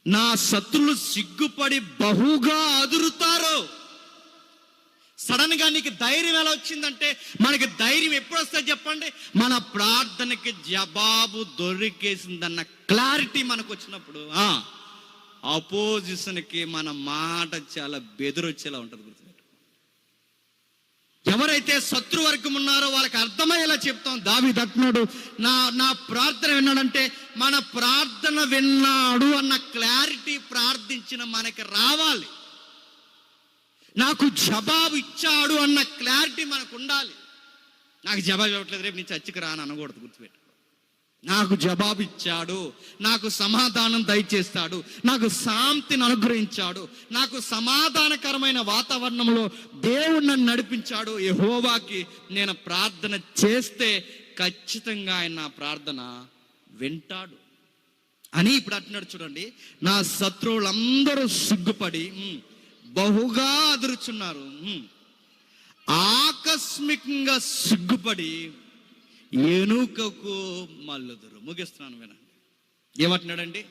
A: నా శత్రులు సిగ్గుపడి బహుగా అదురుతారు. సడన్ గా నీకు ధైర్యం ఎలా వచ్చిందంటే, మనకి ధైర్యం ఎప్పుడు వస్తుంది చెప్పండి? మన ప్రార్థనకి జవాబు దొరికేసిందన్న క్లారిటీ మనకు వచ్చినప్పుడు అపోజిషన్కి మన మాట చాలా బెదిరొచ్చేలా ఉంటుంది. ఎవరైతే శత్రువర్గం ఉన్నారో వాళ్ళకి అర్థమయ్యేలా చెప్తాం. దావీదు అంటున్నాడు, నా ప్రార్థన విన్నాడంటే మన ప్రార్థన విన్నాడు అన్న క్లారిటీ ప్రార్థించిన మనకి రావాలి. నాకు జవాబు ఇచ్చాడు అన్న క్లారిటీ మనకు ఉండాలి. నాకు జవాబు ఇవ్వట్లేదు, రేపు నీ చర్చికి రాను అనకూడదు. గుర్తుపెట్టు, నాకు జవాబు ఇచ్చాడు, నాకు సమాధానం దయచేస్తాడు, నాకు శాంతిని అనుగ్రహించాడు, నాకు సమాధానకరమైన వాతావరణంలో దేవుడు నన్ను నడిపించాడు. యెహోవాకి నేను ప్రార్థన చేస్తే ఖచ్చితంగా ఆయన నా ప్రార్థన వింటాడు అని ఇప్పుడు అంటున్నాడు. చూడండి, నా శత్రువులందరూ సిగ్గుపడి బహుగా అదురుచున్నారు, ఆకస్మికంగా సిగ్గుపడి ఎనుకకు మల్లుదురు. ముగిస్తున్నాను, వినండి ఏమంటున్నాడండి.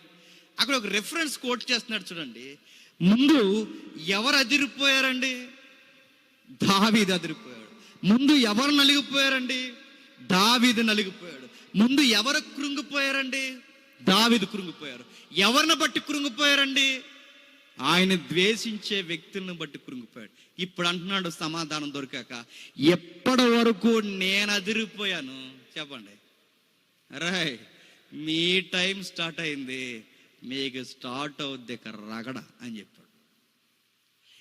A: అక్కడ ఒక రెఫరెన్స్ కోట్ చేస్తున్నాడు చూడండి. ముందు ఎవరు అదిరిపోయారండి? దావీదు అదిరిపోయాడు. ముందు ఎవరు నలిగిపోయారండి? దావీదు నలిగిపోయాడు. ముందు ఎవరు కృంగిపోయారండి? దావీదు కృంగిపోయారు. ఎవరిని బట్టి కృంగిపోయారండి? ఆయన ద్వేషించే వ్యక్తులను బట్టి కృంగిపోయాడు. ఇప్పుడు అంటున్నాడు సమాధానం దొరికాక, ఎప్పటి వరకు నేను అదిరిపోయాను చెప్పండి. రై, మీ టైం స్టార్ట్ అయింది, మీకు స్టార్ట్ అవుద్ది ఇక రగడ అని చెప్పాడు.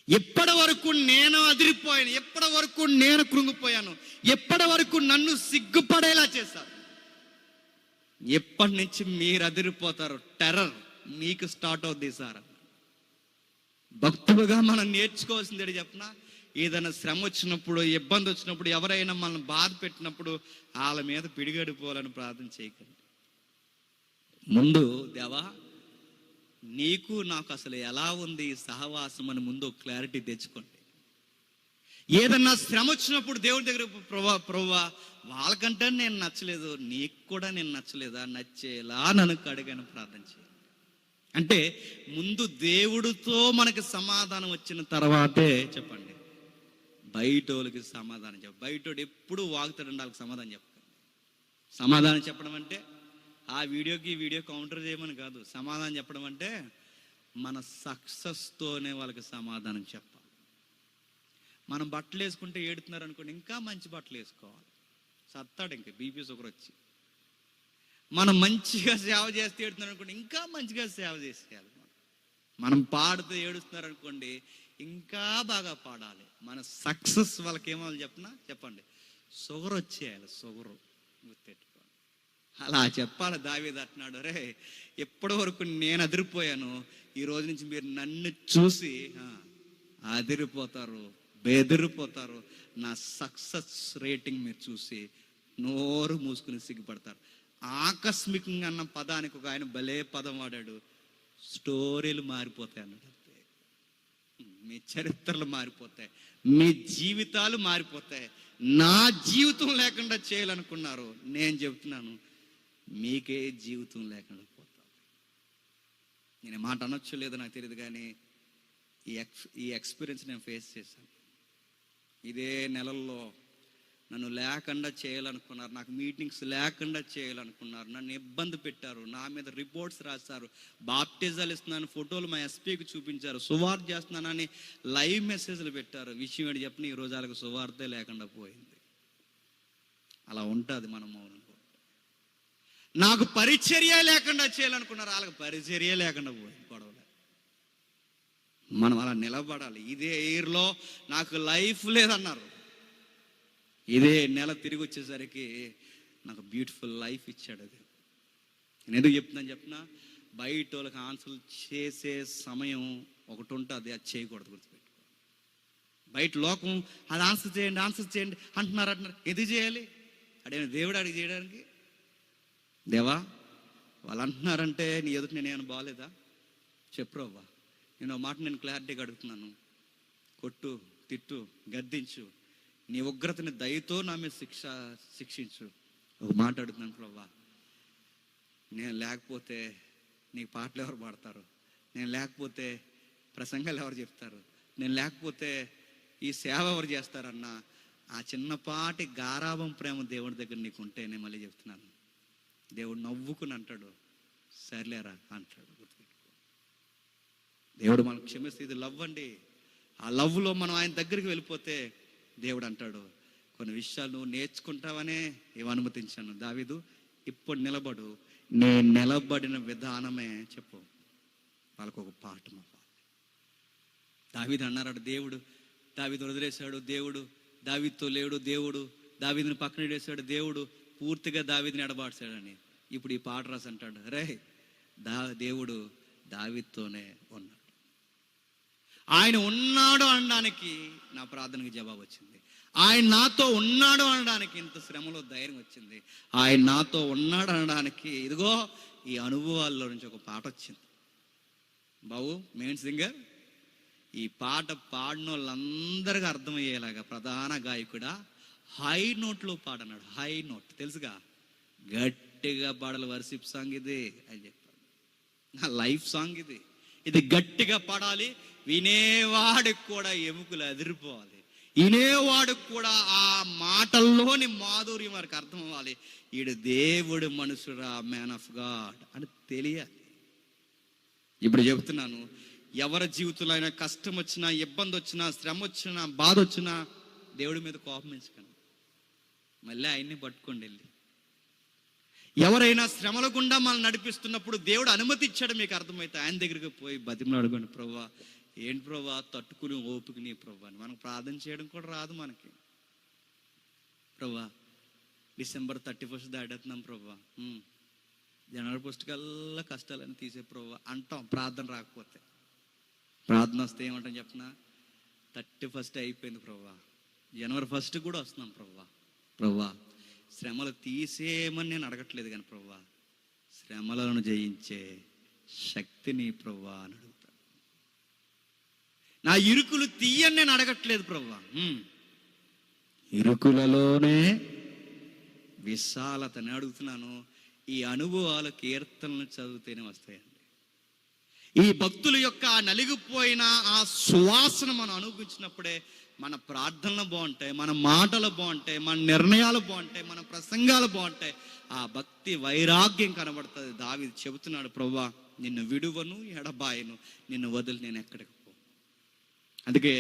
A: ఎప్పటి వరకు నేను అదిరిపోయాను, ఎప్పటి వరకు నేను కృంగిపోయాను, ఎప్పటి వరకు నన్ను సిగ్గుపడేలా చేశారు, ఎప్పటి నుంచి మీరు అదిరిపోతారు, టెర్రర్ మీకు స్టార్ట్ అవుద్ది సార్. భక్తులుగా మనం నేర్చుకోవాల్సింది ఏంటి చెప్పనా? ఏదైనా శ్రమ వచ్చినప్పుడు, ఇబ్బంది వచ్చినప్పుడు, ఎవరైనా మనం బాధ పెట్టినప్పుడు వాళ్ళ మీద పిడిగడిపోవాలని ప్రార్థన చేయకండి. ముందు దేవా నీకు నాకు అసలు ఎలా ఉంది ఈ సహవాసం అని ముందు క్లారిటీ తెచ్చుకోండి. ఏదన్నా శ్రమ వచ్చినప్పుడు దేవుడి దగ్గర ప్రభువా వాళ్ళకంటే నేను నచ్చలేదు, నీకు కూడా నేను నచ్చలేదా, నచ్చేలా నన్ను అడిగాను ప్రార్థన చేయండి. అంటే ముందు దేవుడితో మనకి సమాధానం వచ్చిన తర్వాతే చెప్పండి బయటోళ్ళకి సమాధానం చెప్ప. బయటోడు ఎప్పుడు వాగుతాడండి, వాళ్ళకి సమాధానం చెప్పండి. సమాధానం చెప్పడం అంటే ఆ వీడియోకి ఈ వీడియో కౌంటర్ చేయమని కాదు. సమాధానం చెప్పడం అంటే మన సక్సెస్తోనే వాళ్ళకి సమాధానం చెప్పాలి. మనం బట్టలు వేసుకుంటే ఏడుతున్నారు అనుకోండి, ఇంకా మంచి బట్టలు వేసుకోవాలి, సత్తాడు ఇంకా బీపీ షుగర్ వచ్చి. మనం మంచిగా సేవ చేస్తే ఏడుతున్నారు అనుకోండి, ఇంకా మంచిగా సేవ చేసేయాలి. మనం పాడుతూ ఏడుస్తున్నారు అనుకోండి, ఇంకా బాగా పాడాలి. మన సక్సెస్ వాళ్ళకి ఏమో చెప్పండి, షుగర్ వచ్చేయాలి, షుగరు గుర్తెట్టుకోండి. అలా చెప్పాలి. దావీదు అంటున్నాడు, రే ఎప్పటి వరకు నేను అదిరిపోయాను, ఈ రోజు నుంచి మీరు నన్ను చూసి అదిరిపోతారు, బెదిరిపోతారు. నా సక్సెస్ రేటింగ్ మీరు చూసి నోరు మూసుకుని సిగ్గుపడతారు. ఆకస్మికంగా అన్న పదానికి ఒక ఆయన భలే పదం వాడాడు, స్టోరీలు మారిపోతాయి అన్నాడు. మీ చరిత్రలు మారిపోతాయి, మీ జీవితాలు మారిపోతాయి. నా జీవితం లేకుండా చేయాలనుకున్నారు, నేను చెప్తున్నాను మీకే జీవితం లేకుండా పోతారు. నేను మాట అనొచ్చు లేదో నాకు తెలియదు, కానీ ఈ ఎక్స్పీరియన్స్ నేను ఫేస్ చేశాను. ఇదే నెలల్లో నన్ను లేకుండా చేయాలనుకున్నారు, నాకు మీటింగ్స్ లేకుండా చేయాలనుకున్నారు, నన్ను ఇబ్బంది పెట్టారు, నా మీద రిపోర్ట్స్ రాశారు, బాప్టిజాలు ఇస్తున్నాను ఫోటోలు మా ఎస్పీకి చూపించారు, సువార్త చేస్తున్నానని లైవ్ మెసేజ్లు పెట్టారు. విషయం ఏంటి చెప్పిన ఈ రోజు వాళ్ళకి సువార్తే లేకుండా పోయింది. అలా ఉంటుంది మన మౌనం. నాకు పరిచర్య లేకుండా చేయాలనుకున్నారు, వాళ్ళకి పరిచర్య లేకుండా పోయింది. గొడవలే. మనం అలా నిలబడాలి. ఇదే ఇయర్లో నాకు లైఫ్ లేదన్నారు, ఇదే నెల తిరిగి వచ్చేసరికి నాకు బ్యూటిఫుల్ లైఫ్ ఇచ్చాడు. అది నేను ఎందుకు చెప్తున్నాను చెప్పిన, బయట వాళ్ళకి ఆన్సర్లు చేసే సమయం ఒకటి ఉంటుంది, అది చేయకూడదు. గుర్తుపెట్టుకో. బయట లోకం అది ఆన్సర్ చేయండి అంటున్నారు. ఎందుకు చేయాలి? అడిగిన దేవుడు అడిగి చేయడానికి. దేవా వాళ్ళు అంటున్నారంటే నీ ఎదుటి నేనేమైనా బాగాలేదా? చెప్పురోవ్వా, నేను మాట నేను క్లారిటీగా అడుగుతున్నాను, కొట్టు, తిట్టు, గద్దించు, నీ ఉగ్రతని దయతో నా మీద శిక్షించు. ఒక మాట అడుగుతున్నాను ప్రభువా, నేను లేకపోతే నీకు పాటలు ఎవరు పాడతారు? నేను లేకపోతే ప్రసంగాలు ఎవరు చెప్తారు? నేను లేకపోతే ఈ సేవ ఎవరు చేస్తారన్న ఆ చిన్నపాటి గారాభం ప్రేమ దేవుడి దగ్గర నీకు ఉంటే, నేను మళ్ళీ చెప్తున్నాను, దేవుడు నవ్వుకుని అంటాడు, సర్లేరా అంటాడు. గుర్తుపెట్టుకో, దేవుడు మనకు క్షమిస్తే ఇది లవ్ అండి. ఆ లవ్లో మనం ఆయన దగ్గరికి వెళ్ళిపోతే దేవుడు అంటాడు, కొన్ని విషయాలు నువ్వు నేర్చుకుంటావనే ఇవి అనుమతించాను. దావీదు, ఇప్పుడు నిలబడు, నేను నిలబడిన విధానమే చెప్పు. వాళ్ళకు ఒక పాఠం అవ్వాలి. దావీదు అన్నాడు, దేవుడు దావీదు వదిలేశాడు, దేవుడు దావీదుతో లేడు, దేవుడు దావీదుని పక్కన వేసాడు, దేవుడు పూర్తిగా దావీదుని ఎడబాటాడని. ఇప్పుడు ఈ పాట రాసి అంటాడు, రే దేవుడు దావీదుతోనే ఉన్నాడు. ఆయన ఉన్నాడు అనడానికి నా ప్రార్థనకి జవాబు వచ్చింది. ఆయన నాతో ఉన్నాడు అనడానికి ఇంత శ్రమలో ధైర్యం వచ్చింది. ఆయన నాతో ఉన్నాడు అనడానికి ఇదిగో ఈ అనుభవాల్లో నుంచి ఒక పాట వచ్చింది. బాబు మెయిన్ సింగర్, ఈ పాట పాడిన వాళ్ళందరికీ అర్థమయ్యేలాగా ప్రధాన గాయకుడా హై నోట్లో పాడన్నాడు. హై నోట్ తెలుసుగా, గట్టిగా పాడాలి. వర్షిప్ సాంగ్ ఇది అని చెప్పాడు. నా లైఫ్ సాంగ్ ఇది. ఇది గట్టిగా పాడాలి, వినేవాడికి కూడా ఎముకలు అదిరిపోవాలి, వినేవాడికి కూడా ఆ మాటల్లోని మాధుర్యం వారికి అర్థం అవ్వాలి. ఈడు దేవుడు మనుషుడా, మ్యాన్ ఆఫ్ గాడ్ అని తెలియాలి. ఇప్పుడు చెబుతున్నాను, ఎవరి జీవితంలో అయినా కష్టం వచ్చినా, ఇబ్బంది వచ్చినా, శ్రమ వచ్చినా, బాధ వచ్చినా దేవుడి మీద కోపం ఎంచుకోండి, మళ్ళీ ఆయన్ని పట్టుకోండి వెళ్ళి. ఎవరైనా శ్రమల గుండా మనల్ని నడిపిస్తున్నప్పుడు దేవుడు అనుమతి ఇచ్చాడు మీకు అర్థమైతే ఆయన దగ్గరికి పోయి బతిమలు అడగండి, ప్రభువా ఏంటి ప్రభువా తట్టుకుని ఓపిక నీ ప్రభువా అని. మనకు ప్రార్థన చేయడం కూడా రాదు మనకి. ప్రభువా December 31 దాటేస్తున్నాం ప్రభువా, January 1 కల్లా కష్టాలని తీసే ప్రభువా అంటాం. ప్రార్థన రాకపోతే, ప్రార్థన వస్తే ఏమంటాం చెప్పనా, 31 అయిపోయింది ప్రభువా, January 1 కూడా వస్తున్నాం ప్రభువా. ప్రభువా శ్రమలు తీసేయమని నేను అడగట్లేదు కానీ ప్రభువా, శ్రమలను జయించే శక్తిని ప్రభువా అని అడుగుతాను. నా ఇరుకులు తీయని నేను అడగట్లేదు ప్రభువా, ఇరుకులలోనే విశాలతని అడుగుతున్నాను. ఈ అనుభవాలు కీర్తనలు చదివితేనే వస్తాయండి. ఈ భక్తుల యొక్క నలిగిపోయిన ఆ సువాసన మనం అనుభవించినప్పుడే మన ప్రార్థనలు బాగుంటాయి, మన మాటలు బాగుంటాయి, మన నిర్ణయాలు బాగుంటాయి, మన ప్రసంగాలు బాగుంటాయి, ఆ భక్తి వైరాగ్యం కనబడుతుంది. దావీదు చెబుతున్నాడు, ప్రభువా నిన్ను విడువను ఎడబాయను, నిన్ను వదిలి నేను ఎక్కడికి పో. అందుకే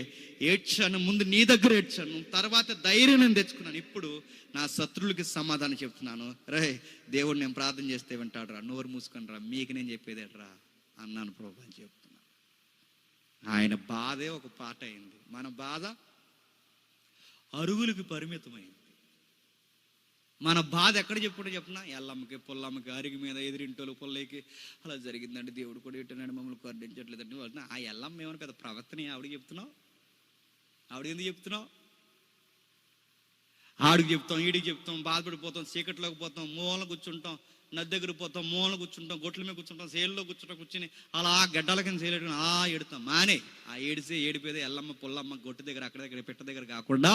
A: ఏడ్చాను, ముందు నీ దగ్గర ఏడ్చాను, తర్వాత ధైర్యం నేను తెచ్చుకున్నాను. ఇప్పుడు నా శత్రువులకి సమాధానం చెప్తున్నాను, రే దేవుడు నేను ప్రార్థన చేస్తే వింటాడు రా, నోరు మూసుకొని రా, మీకు నేను చెప్పేదేట్రా అన్నాను ప్రభు అని చెప్తున్నాను. ఆయన బాధే ఒక పాట అయింది, మన బాధ అరుగులకి పరిమితమైంది. మన బాధ ఎక్కడ చెప్పుకుంటే చెప్పినా, ఎల్లమ్మకి పుల్లమ్మకి అరిగి మీద ఎదిరింటోళ్ళు పుల్లకి అలా జరిగిందండి, దేవుడు కూడా ఇట్టనండి మమ్మల్ని కరుణించట్లేదండి వాళ్ళు. ఆ ఎల్లమ్మ ఏమన్నా పెద్ద ప్రవర్తన ఆవిడకి చెప్తున్నావు, ఆవిడ ఎందుకు చెప్తున్నావు? ఆడికి చెప్తాం, ఈడికి చెప్తాం, బాధపడిపోతాం, చీకట్లోకి పోతాం, మూలన కూర్చుంటాం, నది దగ్గర పోతాం, మూలన కూర్చుంటాం, గొట్ల మీద కూర్చుంటాం, సేల్లో కూర్చుని అలా గడ్డల కింద సేలేట్టుకుని అలా ఏడుతాం. మానే ఆ ఏడిపేదే ఎల్లమ్మ పుల్లమ్మ గొట్టు దగ్గర అక్కడ దగ్గర పెట్ట దగ్గర కాకుండా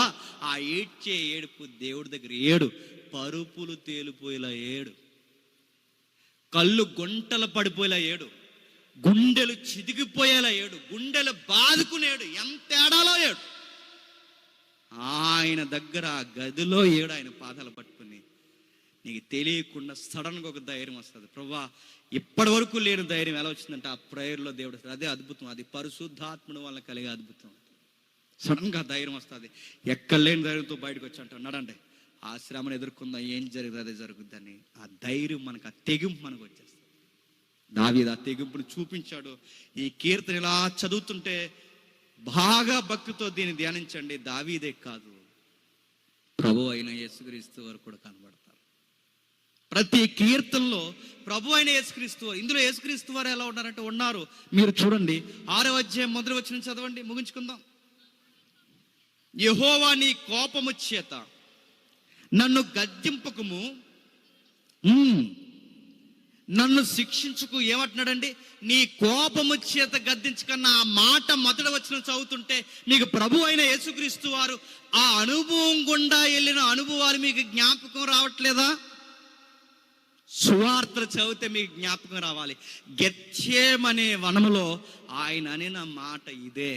A: ఆ ఏడ్చే ఏడుపు దేవుడి దగ్గర ఏడు, పరుపులు తేలిపోయేలా ఏడు, కళ్ళు గుంటలు పడిపోయేలా ఏడు, గుండెలు చితికిపోయేలా ఏడు, గుండెలు బాదుకునేడు, ఎంత ఏడాలో ఏడు. ఆయన దగ్గర ఆ గదిలో ఏడు, ఆయన పాదాలు పట్టుకుని నీకు తెలియకుండా సడన్గా ఒక ధైర్యం వస్తుంది. ప్రభువా ఇప్పటి వరకు లేని ధైర్యం ఎలా వచ్చిందంటే ఆ ప్రేయర్లో దేవుడు వస్తుంది. అదే అద్భుతం, అది పరిశుద్ధాత్ముడి వల్ల కలిగే అద్భుతం. సడన్గా ధైర్యం వస్తుంది, ఎక్కడ లేని ధైర్యంతో బయటకు వచ్చి అంటాం, నడండి ఆ శ్రమను ఎదుర్కొందాం, ఏం జరుగుతుంది అదే జరుగుద్దని. ఆ ధైర్యం మనకు, ఆ తెగింపు మనకు వచ్చేస్తుంది. దావీదు ఆ తెగింపును చూపించాడు. ఈ కీర్తన ఇలా చదువుతుంటే బాగా భక్తితో దీన్ని ధ్యానించండి. దావీదే కాదు, ప్రభు అయిన యేసుక్రీస్తు వారు కూడా కనబడతారు ప్రతి కీర్తనలో. ప్రభు అయిన యేసుక్రీస్తు వారు, ఇందులో యేసుక్రీస్తు వారు ఎలా ఉన్నారంటే ఉన్నారు. మీరు చూడండి 6వ అధ్యాయం మొదటి వచనం చదవండి, ముగించుకుందాం. యెహోవా నీ కోపము చేత నన్ను గద్దింపకము, నన్ను శిక్షించుకు ఏమంటున్నాడండి? నీ కోపము చేత గద్దించకన్న ఆ మాట మొదట వచ్చిన చదువుతుంటే మీకు ప్రభు అయిన యేసుక్రీస్తు వారు ఆ అనుభవం గుండా వెళ్ళిన అనుభవాలు మీకు జ్ఞాపకం రావట్లేదా? సువార్త చదివితే మీకు జ్ఞాపకం రావాలి. గెత్సేమనే వనములో ఆయన అనిన మాట ఇదే.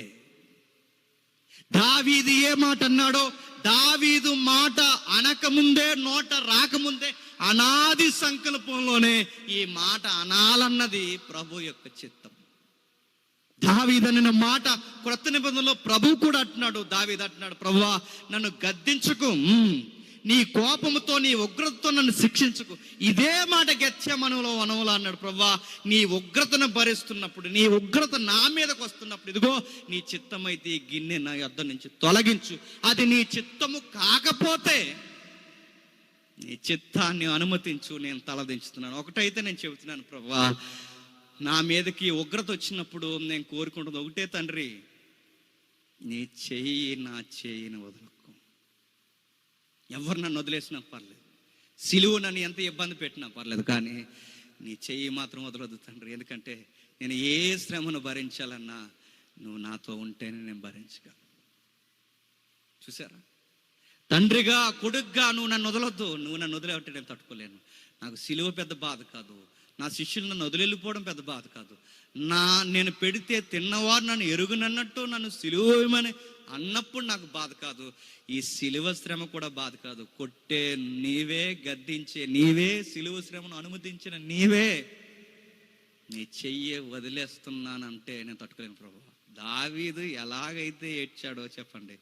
A: దావీదు ఏ మాట అన్నాడో, దావీదు మాట అనకముందే, నోట రాకముందే అనాది సంకల్పంలోనే ఈ మాట అనాలన్నది ప్రభు యొక్క చిత్తం. దావీదు అనిన మాట క్రొత్త నిబంధనలో ప్రభు కూడా అంటున్నాడు. దావీదు అంటున్నాడు, ప్రభువా నన్ను గద్దించుకు, నీ కోపముతో నీ ఉగ్రతతో నన్ను శిక్షించుకు. ఇదే మాట గెత్సేమనెలో వనములో అన్నాడు. ప్రభువా నీ ఉగ్రతను భరిస్తున్నప్పుడు, నీ ఉగ్రత నా మీదకు వస్తున్నప్పుడు, ఇదిగో నీ చిత్తమైతే ఈ గిన్నె నా యొద్ద నుంచి తొలగించు. అది నీ చిత్తము కాకపోతే నీ చిత్తాన్ని అనుమతించు, నేను తలదించుతున్నాను. ఒకటైతే నేను చెబుతున్నాను, ప్రభువా నా మీదకి ఉగ్రత వచ్చినప్పుడు నేను కోరుకుంటుంది ఒకటే, తండ్రి నీ చెయ్యి నా చెయ్యిని వదలకు. ఎవరు నన్ను వదిలేసినా పర్లేదు, సిలువు నన్ను ఎంత ఇబ్బంది పెట్టినా పర్లేదు, కానీ నీ చెయ్యి మాత్రం వదలొద్దు తండ్రి. ఎందుకంటే నేను ఏ శ్రమను భరించాలన్నా నువ్వు నాతో ఉంటేనే నేను భరించగలను. చూసారా? తండ్రిగా కొడుగ్గా నువ్వు నన్ను వదలొద్దు. నువ్వు నన్ను వదిలేవంటే నేను తట్టుకోలేను. నాకు సిలువ పెద్ద బాధ కాదు, నా శిష్యులు నన్ను వదిలిపోవడం పెద్ద బాధ కాదు. నేను పెడితే తిన్నవారు నన్ను ఎరుగునన్నట్టు నన్ను సిలువ వేయమని అన్నప్పుడు నాకు బాధ కాదు. ఈ సిలువ శ్రమ కూడా బాధ కాదు. కొట్టే నీవే, గద్దించే నీవే, సిలువ శ్రమను అనుమతించిన నీవే, నీ చెయ్యే వదిలేస్తున్నానంటే నేను తట్టుకోలేను ప్రభు. దావీదు ఎలాగైతే ఏడ్చాడో చెప్పండి,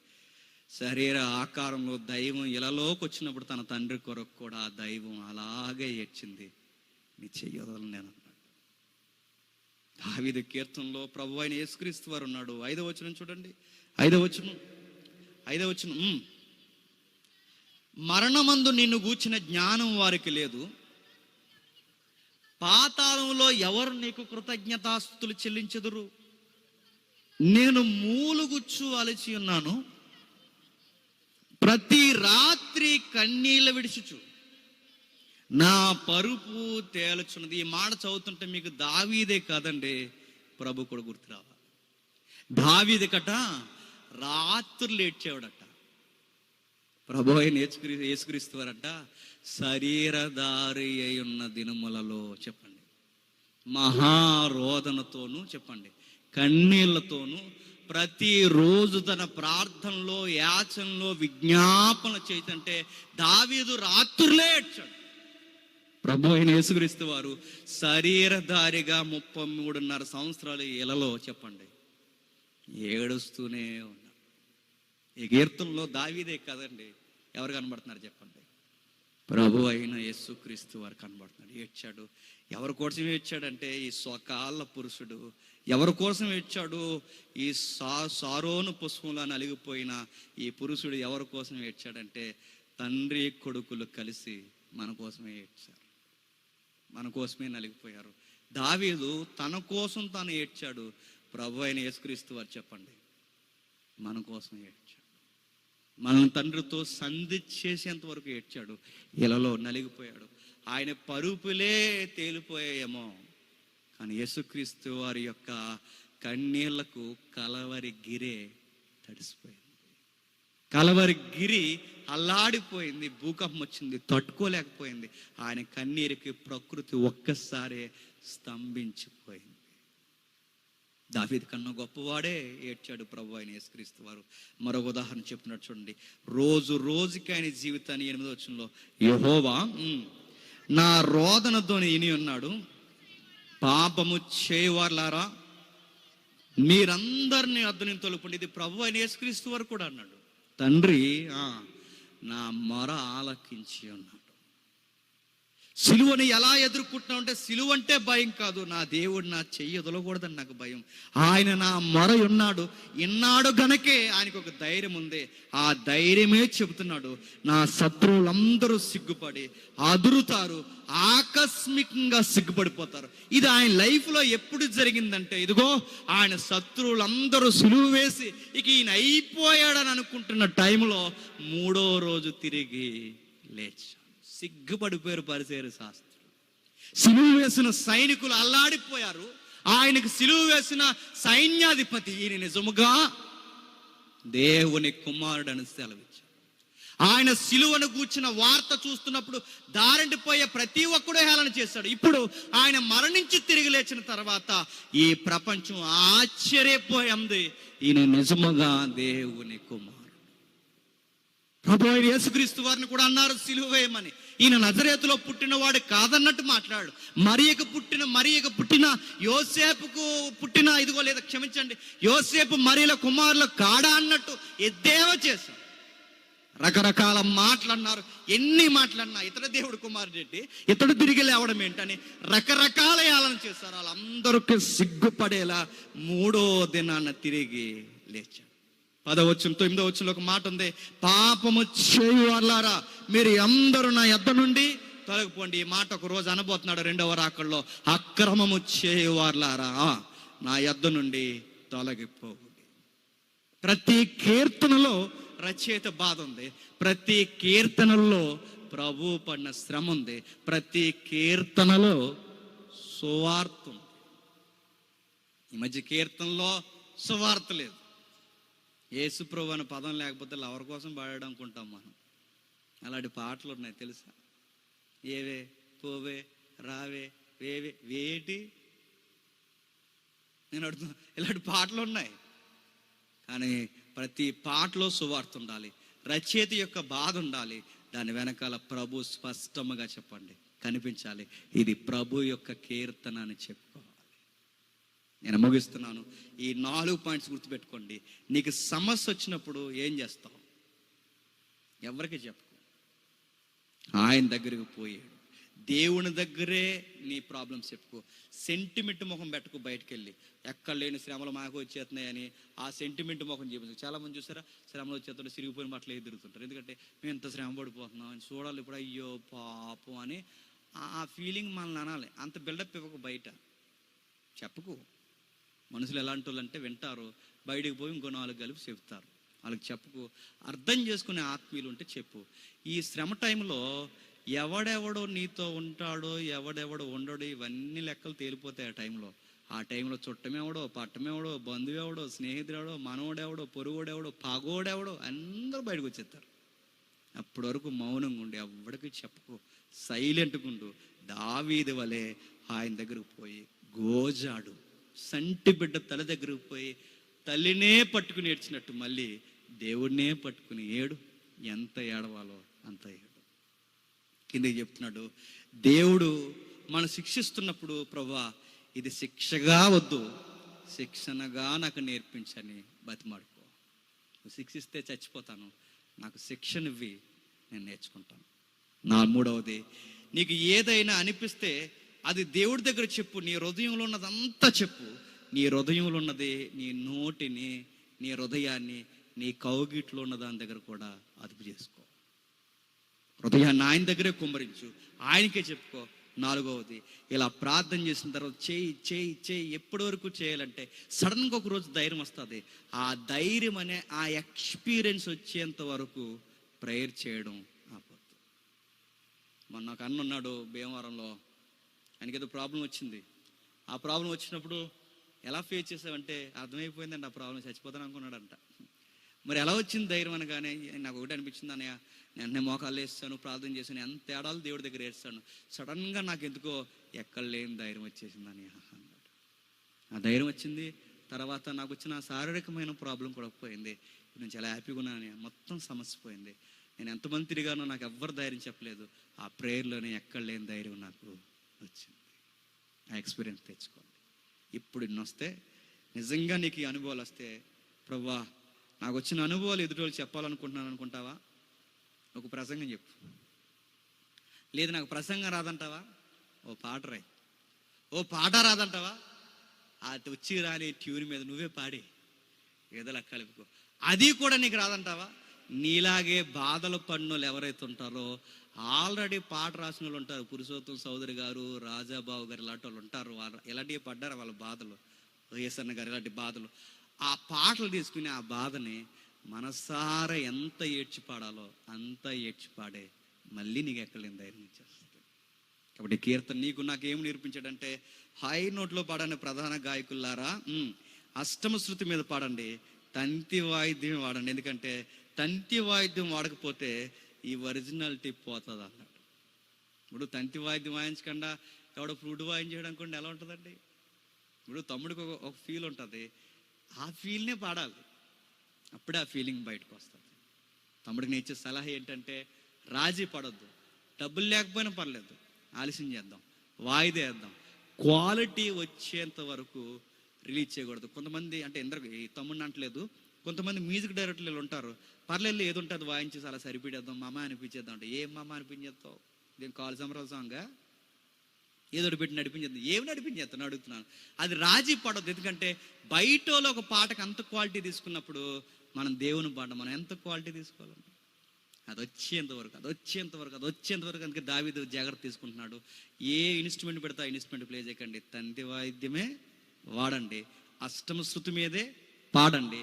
A: శరీర ఆకారంలో దైవం ఇలలోకి వచ్చినప్పుడు తన తండ్రి కొరకు కూడా ఆ దైవం అలాగే ఏడ్చింది. నీ చెయ్యి వదలను నేను అన్నాడు. దావీదు కీర్తనలో ప్రభు అయిన యేసుక్రీస్తు వారు ఉన్నాడు. 5వ వచనం చూడండి. 5వ వచనం, మరణమందు నిన్ను గూర్చిన జ్ఞానం వారికి లేదు, పాతాళంలో ఎవరు నీకు కృతజ్ఞతాస్తుతులు చెల్లించెదరు? నేను మూలుగుచ్చు అలసి ఉన్నాను, ప్రతి రాత్రి కన్నీళ్ళు విడిచుచు నా పరుపు తేలుచున్నది. ఈ మాట చదువుతుంటే మీకు దావీదే కాదండి, ప్రభు కూడా గుర్తు రావాలి. దావీదు కట రాత్రులు ఏడ్చేవాడట. ప్రభు అయిన యేసుక్రీస్తు వారట శరీరధారి అయి ఉన్న దినములలో చెప్పండి, మహారోదనతోనూ చెప్పండి, కన్నీళ్లతోనూ ప్రతిరోజు తన ప్రార్థనలో, యాచనలో విజ్ఞాపన చేయతంటే దావీదు రాత్రులే ఏడ్చాడు. ప్రభు అయిన యేసుక్రీస్తు వారు శరీరధారిగా 33.5 సంవత్సరాలు ఇలలో చెప్పండి ఏడుస్తూనే ఉన్నాడు. ఈ కీర్తనలో దావీదే కదండి, ఎవరు కనబడుతున్నారు చెప్పండి? ప్రభు అయిన యేసుక్రీస్తు వారు కనబడుతున్నాడు. ఏడ్చాడు. ఎవరి కోసం ఏడ్చాడంటే ఈ స్వకాల పురుషుడు ఎవరి కోసం ఏడ్చాడు? ఈ సారోను పుష్పంలో నలిగిపోయిన ఈ పురుషుడు ఎవరి కోసం ఏడ్చాడంటే తండ్రి కొడుకులు కలిసి మన కోసమే ఏడ్చారు, మన కోసమే నలిగిపోయారు. దావీదు తన కోసం తాను ఏడ్చాడు. ప్రభు అయిన యేసుక్రీస్తు వారు చెప్పండి మన కోసం ఏడ్చాడు. మన తండ్రితో సంధి చేసేంత వరకు ఏడ్చాడు. ఇలలో నలిగిపోయాడు. ఆయన పరుపులే తేలిపోయాయేమో, కానీ యేసుక్రీస్తు వారి యొక్క కన్నీళ్లకు కలవరి గిరే తడిసిపోయింది. కలవరి గిరి అల్లాడిపోయింది. భూకంపం వచ్చింది, తట్టుకోలేకపోయింది. ఆయన కన్నీరికి ప్రకృతి ఒక్కసారే స్తంభించిపోయింది. దావీదు కన్నా గొప్పవాడే ఏడ్చాడు ప్రభు అయిన యేసుక్రీస్తు వారు. మరొక ఉదాహరణ చెప్తున్నాడు చూడండి. రోజు రోజుకి ఆయన జీవితాన్ని 8వ వచనంలో, యెహోవా నా రోదనతో విని ఉన్నాడు, పాపము చేయవారులారా మీరందరినీ అద్దరిని తొలుపండి. ఇది ప్రభు అయిన యేసుక్రీస్తు వారు కూడా అన్నాడు. తండ్రి నా మొర ఆలకించి ఉన్నాడు. సిలువని ఎలా ఎదుర్కొంటున్నావు అంటే, సిలువ అంటే భయం కాదు, నా దేవుడు నా చెయ్యి వదలకూడదని నాకు భయం. ఆయన నా మొర ఉన్నాడు, ఇన్నాడు గనకే ఆయనకు ఒక ధైర్యం ఉంది. ఆ ధైర్యమే చెబుతున్నాడు. నా శత్రువులందరూ సిగ్గుపడి అదురుతారు, ఆకస్మికంగా సిగ్గుపడిపోతారు. ఇది ఆయన లైఫ్లో ఎప్పుడు జరిగిందంటే, ఇదిగో ఆయన శత్రువులందరూ సిలువ వేసి ఇక ఈయన అయిపోయాడని అనుకుంటున్న టైంలో 3వ రోజు తిరిగి లేచాడు. సిగ్గుపడిపోయారు పరిసేరు శాస్త్రులు. సిలువ వేసిన సైనికులు అల్లాడిపోయారు. ఆయనకు సిలువ వేసిన సైన్యాధిపతి ఈయన నిజముగా దేవుని కుమారుడని సెలవిచ్చాడు. ఆయన సిలువను గూర్చిన వార్త చూస్తున్నప్పుడు దారంటిపోయే ప్రతి ఒక్కడూ హేళన చేశాడు. ఇప్పుడు ఆయన మరణించి తిరిగి లేచిన తర్వాత ఈ ప్రపంచం ఆశ్చర్యపోయింది, ఈయన నిజముగా దేవుని కుమారుడు. ప్రభువైన యేసుక్రీస్తు వారిని కూడా అన్నారు సిలువ వేయమని. ఈయన నజరేతులో పుట్టినవాడు కాదన్నట్టు మాట్లాడు. మరియకు పుట్టిన యోసేపుకు పుట్టిన ఇదిగో లేదా క్షమించండి యోసేపు మరియల కుమారుల కాడా అన్నట్టు ఎద్దేవా చేశారు. రకరకాల మాటలు అన్నారు. ఎన్ని మాటలన్నా ఇతడు దేవుడు కుమారుడు ఏంటి, ఇతడు తిరిగి లేవడం ఏంటని రకరకాల యాలన చేశారు. వాళ్ళందరికీ సిగ్గుపడేలా 3వ దినాన తిరిగి లేచాడు. 10వ వచనం 9వ వచనంలో ఒక మాట ఉంది, పాపము చేయువారులారా మీరు అందరూ నా యొద్ద నుండి తొలగిపోండి. ఈ మాట ఒక రోజు అనబోతున్నాడు 2వ రాకడలో. అక్రమము చేయువారులారా నా యొద్ద నుండి తొలగిపోండి. ప్రతి కీర్తనలో రచయిత బాధ ఉంది, ప్రతి కీర్తనల్లో ప్రభు పడిన శ్రమ ఉంది, ప్రతి కీర్తనలో సువార్త ఉంది. ఈ మధ్య కీర్తనలో సువార్త లేదు. యేసు ప్రభు అనే పదం లేకపోతే లవర్ కోసం పాడాడు అనుకుంటాం మనం. అలాంటి పాటలు ఉన్నాయి తెలుసా? ఏవే పోవే రావే వేవే వేటి నేను అడుగుతున్నా, ఇలాంటి పాటలు ఉన్నాయి. కానీ ప్రతి పాటలో సువార్త ఉండాలి, రచయిత యొక్క బాధ ఉండాలి, దాని వెనకాల ప్రభు స్పష్టంగా చెప్పండి కనిపించాలి. ఇది ప్రభు యొక్క కీర్తన అని చెప్పుకోవాలి. నేను ముగిస్తున్నాను. ఈ 4 పాయింట్స్ గుర్తుపెట్టుకోండి. నీకు సమస్య వచ్చినప్పుడు ఏం చేస్తావు? ఎవరికి చెప్పుకో, ఆయన దగ్గరికి పోయాడు. దేవుని దగ్గరే నీ ప్రాబ్లమ్స్ చెప్పుకో. సెంటిమెంట్ ముఖం పెట్టుకో. బయటకు వెళ్ళి ఎక్కడ లేని శ్రమలు మాకు వచ్చేస్తున్నాయని ఆ సెంటిమెంట్ ముఖం చూపించు. చాలామంది చూసారా, శ్రమలు వచ్చేస్తుంటే సిరిగిపోయిన బట్టలు ఎదురుతుంటారు. ఎందుకంటే మేము ఎంత శ్రమ పడిపోతున్నాం అని చూడాలి. ఇప్పుడు అయ్యో పాపం అని ఆ ఫీలింగ్ మనల్ని అనాలి. అంత బిల్డప్ ఇవ్వకు. బయట చెప్పుకో. మనుషులు ఎలాంటి వాళ్ళు అంటే వింటారు, బయటకు పోయి ఇంకో 4 కలిపి చెప్తారు. వాళ్ళకి చెప్పుకో. అర్థం చేసుకునే ఆత్మీయులు ఉంటే చెప్పు. ఈ శ్రమ టైంలో ఎవడెవడో నీతో ఉంటాడో ఎవడెవడో ఉండడో ఇవన్నీ లెక్కలు తేలిపోతాయి. ఆ టైంలో చుట్టమేవడో పట్టమేవడో బంధువెవడో స్నేహితుడెవడో మనవడెవడో పొరుగుడెవడో పగోడెవడో అందరూ బయటకు వచ్చేస్తారు. అప్పటి వరకు మౌనంగా ఉండి ఎవడికి చెప్పుకో, సైలెంట్గా ఉండు. దావీదు వలె ఆయన దగ్గరకు పోయి గోజాడు. సంటి బిడ్డ తల దగ్గరకు పోయి తల్లినే పట్టుకుని ఏడ్చినట్టు మళ్ళీ దేవుడినే పట్టుకుని ఏడు. ఎంత ఏడవాలో అంత ఏడు. కిందకి చెప్తున్నాడు, దేవుడు మనం శిక్షిస్తున్నప్పుడు ప్రభువా ఇది శిక్షగా వద్దు, శిక్షణగా నాకు నేర్పించని బతిమాడుకో. నువ్వు శిక్షిస్తే చచ్చిపోతాను, నాకు శిక్షనివ్వి, నేను నేర్చుకుంటాను. 3వది, నీకు ఏదైనా అనిపిస్తే అది దేవుడి దగ్గర చెప్పు. నీ హృదయంలో ఉన్నదంతా చెప్పు. నీ హృదయంలో ఉన్నది నీ నోటిని, నీ హృదయాన్ని, నీ కౌగిట్లో ఉన్న దాని దగ్గర కూడా అదుపు చేసుకో. హృదయాన్ని ఆయన దగ్గరే కుమ్మరించు, ఆయనకే చెప్పుకో. 4వది, ఇలా ప్రార్థన చేసిన తర్వాత చేయి ఎప్పటి వరకు చేయాలంటే సడన్గా ఒక రోజు ధైర్యం వస్తుంది. ఆ ధైర్యం అనే ఆ ఎక్స్పీరియన్స్ వచ్చేంత వరకు ప్రేయర్ చేయడం ఆపొద్దు. మొన్న ఒక అన్న ఉన్నాడు భీమవరంలో, ఆయనకి ఏదో ప్రాబ్లం వచ్చింది. ఆ ప్రాబ్లం వచ్చినప్పుడు ఎలా ఫేస్ చేసావంటే అర్థమైపోయిందండి ఆ ప్రాబ్లం, చచ్చిపోతాను అనుకున్నాడంట. మరి ఎలా వచ్చింది ధైర్యం అనగానే నాకు ఒకటి అనిపించింది, అన్నయ్య నేను మోకాళ్ళు వేస్తాను, ప్రార్థన చేశాను, ఎంత తేడాలు దేవుడి దగ్గర వేస్తాను, సడన్గా నాకు ఎందుకో ఎక్కడ లేని ధైర్యం వచ్చేసింది అన్నయ్య అన్నాడు. ఆ ధైర్యం వచ్చింది. తర్వాత నాకు వచ్చిన శారీరకమైన ప్రాబ్లం కూడా పోయింది. నేను చాలా హ్యాపీగా ఉన్నాను. మొత్తం సమస్య పోయింది. నేను ఎంతమంది తిరిగానో నాకు ఎవ్వరు ధైర్యం చెప్పలేదు. ఆ ప్రేయర్లోనే ఎక్కడ లేని ధైర్యం నాకు వచ్చింది. ఆ ఎక్స్పీరియన్స్ తెచ్చుకోండి. ఇప్పుడు ఇన్నొస్తే నిజంగా నీకు ఈ అనుభవాలు వస్తే, ప్రభువా నాకు వచ్చిన అనుభవాలు ఎదుటి చెప్పాలనుకుంటున్నాను అనుకుంటావా? ఒక ప్రసంగం చెప్పు. లేదు నాకు ప్రసంగం రాదంటావా? ఓ పాట రాయి. ఓ పాట రాదంటావా? అది వచ్చి రాని ట్యూన్ మీద నువ్వే పాడి ఏదో లెక్క కలుపుకో. అది కూడా నీకు రాదంటావా? నీలాగే బాధలు పడినోళ్ళు ఎవరైతే ఉంటారో, ఆల్రెడీ పాట రాసిన వాళ్ళు ఉంటారు. పురుషోత్తం చౌదరి గారు, రాజాబాబు గారు ఇలాంటి వాళ్ళు ఉంటారు. వాళ్ళు ఇలాంటివి పడ్డారు, వాళ్ళ బాధలు. ఏసన్న గారు ఇలాంటి బాధలు. ఆ పాటలు తీసుకుని ఆ బాధని మనసారా ఎంత ఏడ్చి పాడాలో అంత ఏడ్చి పాడే మళ్ళీ నీకు ఎక్కలేని ధైర్యం ఇచ్చేస్తుంది. కాబట్టి కీర్తన నీకు నాకేం నేర్పించాడంటే, హై నోట్లో పాడని ప్రధాన గాయకులారా, అష్టమ శృతి మీద పాడండి, తంతి వాయిద్యం వాడండి. ఎందుకంటే తంతి వాయిద్యం వాడకపోతే ఈ ఒరిజినాలిటీ పోతుంది అన్నాడు. ఇప్పుడు తంతి వాయిద్యం వాయించకుండా ఎవడో ఫ్లూట్ వాయించాడు అనుకోండి, ఎలా ఉంటుందండి? ఇప్పుడు తమ్ముడికి ఒక ఫీల్ ఉంటుంది, ఆ ఫీల్నే పాడాలి, అప్పుడే ఆ ఫీలింగ్ బయటకు వస్తుంది. తమ్ముడికి నేను ఇచ్చే సలహా ఏంటంటే, రాజీ పడొద్దు. డబ్బులు లేకపోయినా పర్లేదు, ఆలస్యం చేద్దాం, వాయిదా వేద్దాం, క్వాలిటీ వచ్చేంత వరకు రిలీజ్ చేయకూడదు. కొంతమంది అంటే ఈ తమ్ముడిని అంటలేదు, కొంతమంది మ్యూజిక్ డైరెక్టర్లు ఉంటారు, పర్లేదు ఏది ఉంటుంది వాయించేసి అలా సరిపెడేద్దాం, మామ అనిపించేద్దాం అంటే, ఏం మామ అనిపించేస్తావు? దీని కాల్ సంబరాల సాంగా ఏదో పెట్టి నడిపించేద్దాం, ఏమి నడిపించేస్తాను అడుగుతున్నాను. అది రాజీ పడద్దు. ఎందుకంటే బయటలో ఒక పాటకు అంత క్వాలిటీ తీసుకున్నప్పుడు మనం దేవుని పాట మనం ఎంత క్వాలిటీ తీసుకోవాలండి? అది వచ్చేంతవరకు అందుకే దావీదు జాగ్రత్త తీసుకుంటున్నాడు. ఏ ఇన్స్ట్రుమెంట్ పెడతా ఇన్స్ట్రుమెంట్ ప్లే చేయకండి, తంతి వాయిద్యమే వాడండి, అష్టమ శృతి మీదే పాడండి,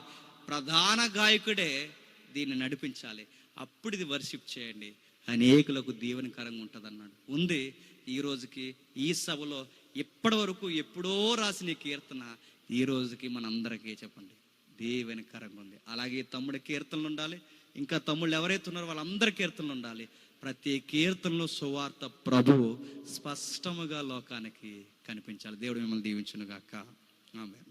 A: ప్రధాన గాయకుడే దీన్ని నడిపించాలి, అప్పుడు ఇది వర్షిప్ చేయండి, అనేకులకు దీవెనకరంగా ఉంటుంది అన్నాడు. ఉంది ఈ రోజుకి ఈ సభలో ఇప్పటి వరకు ఎప్పుడో రాసిన కీర్తన ఈ రోజుకి మనందరికీ చెప్పండి దీవెనకరంగా ఉంది. అలాగే తమ్ముడి కీర్తనలు ఉండాలి, ఇంకా తమ్ముళ్ళు ఎవరైతే ఉన్నారో వాళ్ళందరి కీర్తనలు ఉండాలి. ప్రతి కీర్తనలో సువార్త ప్రభువు స్పష్టముగా లోకానికి కనిపించాలి. దేవుడు మిమ్మల్ని దీవించును గాక. ఆమేన్.